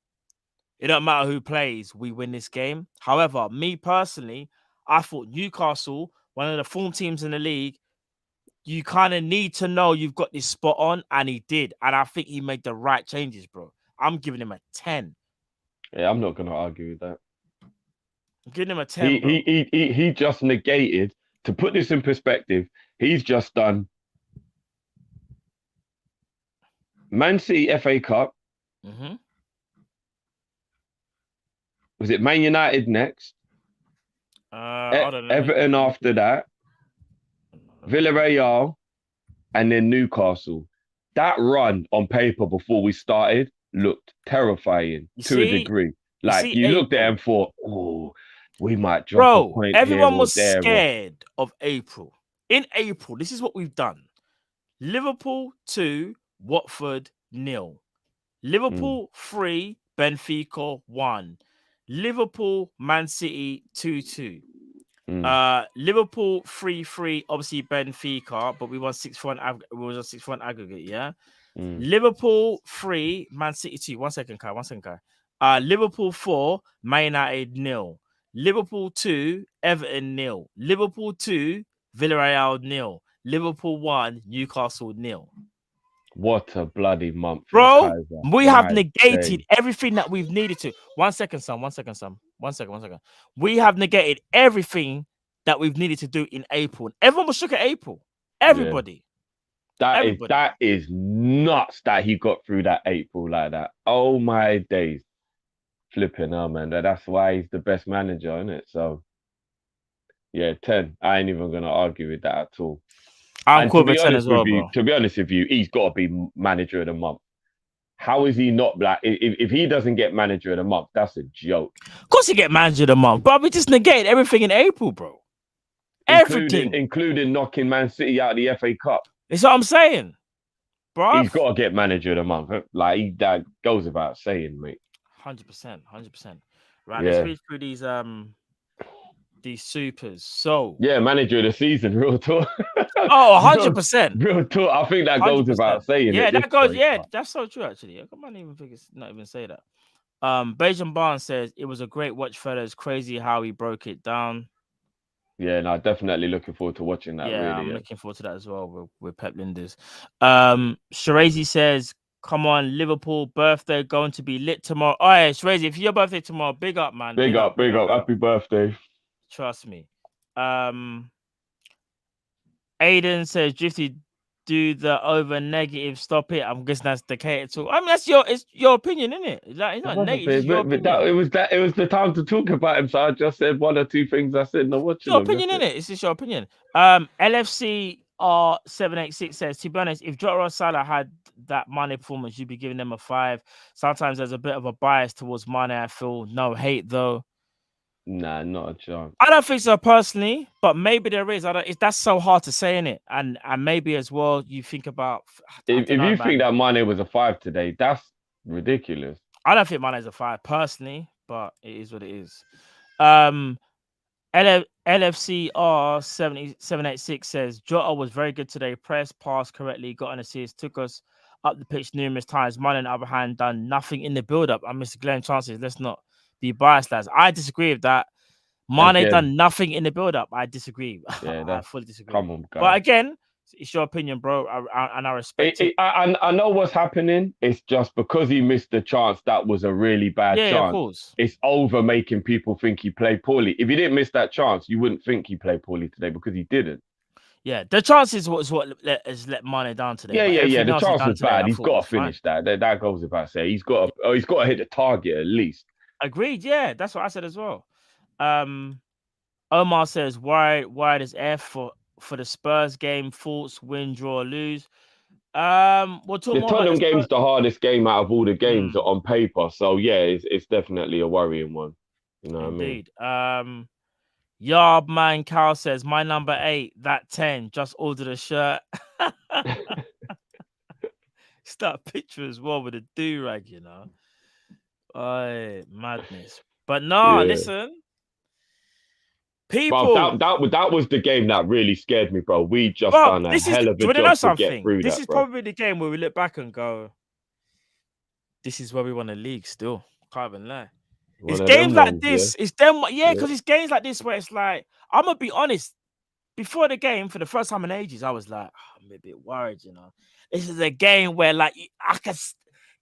It don't matter who plays, we win this game. However, me personally, I thought Newcastle, one of the form teams in the league, you kind of need to know you've got this spot on, and he did. And I think he made the right changes, bro. I'm giving him a 10. Yeah, I'm not gonna argue with that. I'm giving him a 10. He just negated. To put this in perspective, he's just done Man City FA Cup. Mm-hmm. Was it Man United next? I don't know. Everton after that. Villarreal, and then Newcastle. That run on paper before we started looked terrifying to a degree. Like you looked at it and thought, "Oh, we might drop a point." Everyone here was there, scared of April. In April, this is what we've done: Liverpool 2, Watford 0. Liverpool 3, Benfica 1. Liverpool, Man City 2-2. Liverpool 3-3, obviously Benfica, but we won 6-4. We was a 6-4 aggregate, yeah. Liverpool 3, Man City 2. One second, Kai. Liverpool 4, Man United 0. Liverpool 2, Everton 0. Liverpool 2, Villarreal 0. Liverpool 1, Newcastle 0. What a bloody month, bro! We have negated everything that we've needed to. One second. We have negated everything that we've needed to do in April. Everyone was shook at April. Everybody. Yeah. That is nuts that he got through that April like that. Oh my days. Flipping hell, man. That's why he's the best manager, isn't it? So yeah, 10. I ain't even gonna argue with that at all. I'm cool with 10 as well, bro. To be honest with you, he's got to be manager of the month. How is he not like? If he doesn't get manager of the month, that's a joke. Of course, he get manager of the month, but we just negated everything in April, bro. Everything, including knocking Man City out of the FA Cup. That's what I'm saying, bro. He's got to get manager of the month. Like that goes without saying, mate. 100%. Right, let's read through these supers. So yeah, manager of the season, real talk. Oh, 100%. Real talk. I think that goes 100%. Without saying. Yeah, that goes. Yeah, that's so true. Actually, I can't even think it's not even say that. Bejan Barnes says it was a great watch, fellas. Crazy how he broke it down. Yeah, no, definitely looking forward to watching that. Yeah, I'm looking forward to that as well with Pep Linders. Shirazi says, "Come on, Liverpool birthday going to be lit tomorrow." Oh, yeah, Shirazi, if your birthday tomorrow, big up, man. Big up. Happy birthday. Trust me. Aiden says, Drifty, do the over negative, stop it. I'm guessing that's the Keita talk. I mean, it's your opinion, isn't it? Like, it's not negative. It was the time to talk about him, so I just said 1 or 2 things. I said, no, what's your opinion, isn't it? It's just your opinion. LFC R786 says, to be honest, if Jota or Salah had that Mane performance, you'd be giving them a 5. Sometimes there's a bit of a bias towards Mane, I feel. No hate, though. Nah, not a chance. I don't think so personally, but maybe there is. That's so hard to say, innit? And maybe as well, you think about if you think that Mane was a 5 today, that's ridiculous. I don't think Mane is a 5 personally, but it is what it is. LFCR 786 says Jota was very good today. Press, pass correctly, got an assist, took us up the pitch numerous times. Mane, on the other hand, done nothing in the build-up. And Mr. Glenn chances. Let's not be biased, lads. I disagree with that. Mane done nothing in the build-up. I disagree. Yeah, I fully disagree. Come on, guys. But again, It's your opinion, bro, and I respect it. I know what's happening. It's just because he missed the chance. That was a really bad Yeah, chance. of course. It's over making people think he played poorly. If he didn't miss that chance, you wouldn't think he played poorly today because he didn't. Yeah, the chances was what has let Mane down today. Yeah. The chance was bad. Today, He's got to finish that. That goes without saying. He's got to hit the target at least. Agreed. Yeah, that's what I said as well. Omar says, why does F for the Spurs game? Thoughts, win, draw, lose. We'll talk the more Tottenham about game's the hardest game out of all the games on paper. So yeah, it's definitely a worrying one. You know Indeed. what I mean? Yarb Man Cal says, my number 8, that 10, just ordered a shirt. It's that picture as well with a do-rag, you know. Madness. But no, listen. People, bro, that was the game that really scared me, bro. We just done a hell of a job to get through this that, is bro. probably the game where we look back and go, this is where we won the league still. Can't even lie. It's games like this. It's them, because it's games like this where it's like, I'm gonna be honest. Before the game, for the first time in ages, I was like, I'm a bit worried, you know. This is a game where, like, I can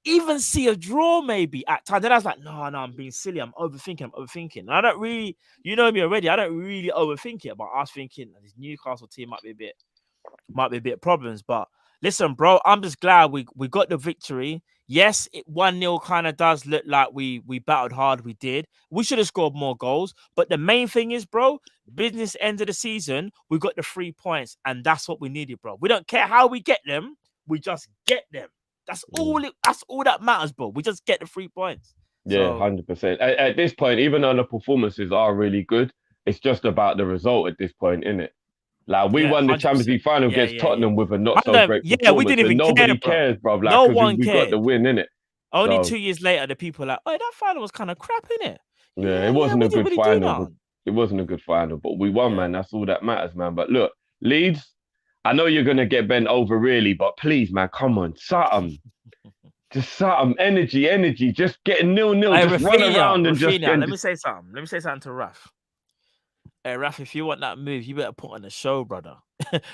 even see a draw maybe at times. Then I was like, no, I'm being silly. I'm overthinking. And I don't really, you know me already. I don't really overthink it. But I was thinking this Newcastle team might be a bit problems. But listen, bro, I'm just glad we got the victory. Yes, 1-0 kind of does look like we battled hard. We did. We should have scored more goals. But the main thing is, bro, business end of the season, we got the 3 points. And that's what we needed, bro. We don't care how we get them. We just get them. That's all that matters, bro. We just get the 3 points. Yeah, 100%. At this point, even though the performances are really good, it's just about the result at this point, innit? Like, we won the 100%. Champions League final against Tottenham with a not so great performance. Yeah, we didn't even nobody cares, bro. Like, no one cared. We got the win, innit? Only 2 years later, the people are like, oh, that final was kind of crap, innit? Yeah, it wasn't a good final. It wasn't a good final, but we won, man. That's all that matters, man. But look, Leeds, I know you're going to get bent over, really, but please, man, come on, something. Just something. Energy. Just get 0-0. Just run around and just... Let me say something. Let me say something to Raf. Hey, Raf, if you want that move, you better put on a show, brother.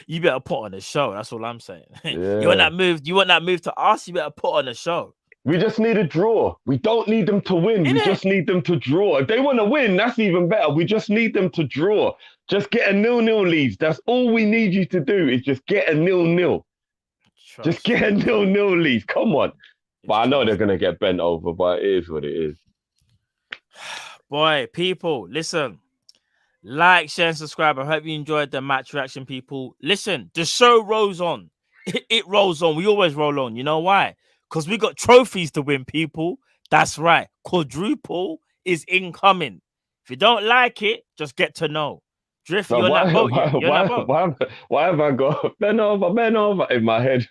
You better put on a show. That's all I'm saying. Yeah. You want that move to us? You better put on a show. We just need a draw. We don't need them to win. We just need them to draw. If they want to win, that's even better. We just need them to draw. Just get a 0-0 lead. That's all we need you to do is just get a 0-0. Just get a 0-0 lead. Come on. But I know they're going to get bent over, but it is what it is. Boy, people, listen. Like, share, and subscribe. I hope you enjoyed the match reaction, people. Listen, the show rolls on. It rolls on. We always roll on. You know why? Because we got trophies to win, people. That's right. Quadruple is incoming. If you don't like it, just get to know. Drift, you're on that boat. Why have I got bend over in my head?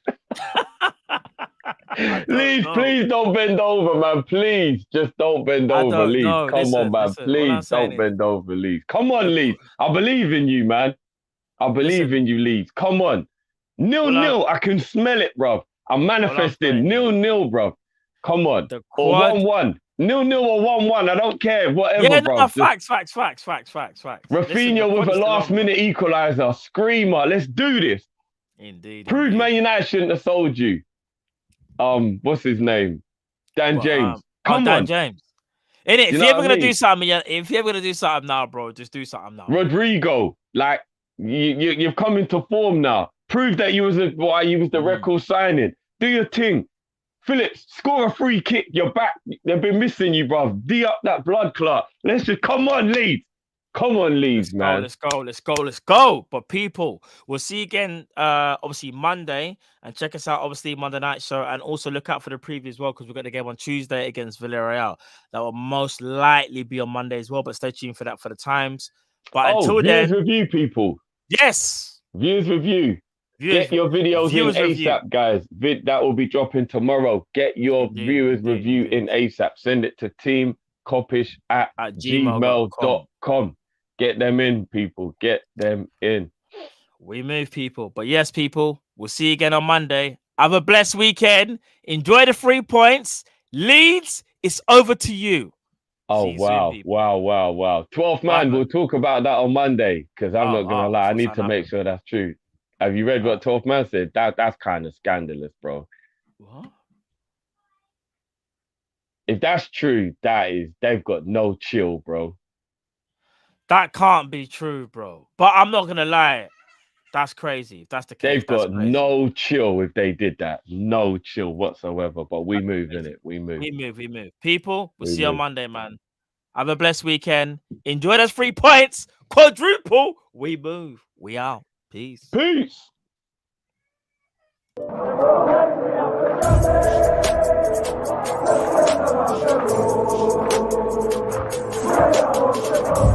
Please don't bend over, man. Please, just don't bend over, Leeds. Come on, man. Please don't bend over, Leeds. Come on, Leeds. I believe in you, man. I believe in you, Leeds. Come on. 0-0. I can smell it, bro. I'm manifesting 0-0, bro. Come on. Or 1-1. 0-0 or 1-1. I don't care. Whatever, bro. No, facts. Rafinha with a last-minute equaliser. Screamer. Let's do this. Indeed. Prove Man United shouldn't have sold you. What's his name? Dan James. Come on. Dan James. If you're ever gonna do something, now, bro, just do something now. Rodrigo, like you've come into form now. Prove that you was the record signing. Do your thing. Phillips, score a free kick. You're back. They've been missing you, bro. D up that blood clot. Let's just come on, Leeds. Come on, Leeds, man. Let's go. But people, we'll see you again, obviously, Monday. And check us out, obviously, Monday night show. And also look out for the preview as well, because we've got the game on Tuesday against Villarreal. That will most likely be on Monday as well. But stay tuned for that for the times. But until then... Viewers review, people. Yes. Viewers review. Get your videos in ASAP, guys. That will be dropping tomorrow. Get your viewers review in ASAP. Send it to team Kop-Ish at gmail.com. Get them in, people. Get them in. We move, people. But yes, people, we'll see you again on Monday. Have a blessed weekend. Enjoy the 3 points. Leeds, it's over to you. Oh, wow. 12th man, we'll talk about that on Monday, because I'm not going to lie. I need to make sure that's true. Have you read what 12th man said? That's kind of scandalous, bro. What? If that's true, they've got no chill, bro. That can't be true, bro. But I'm not gonna lie. That's crazy. If that's the case, They've got no chill if they did that. No chill whatsoever. But we move in it. We move. We move. People, we'll see you on Monday, man. Have a blessed weekend. Enjoy those 3 points. Quadruple. We move. We out. Peace. Peace.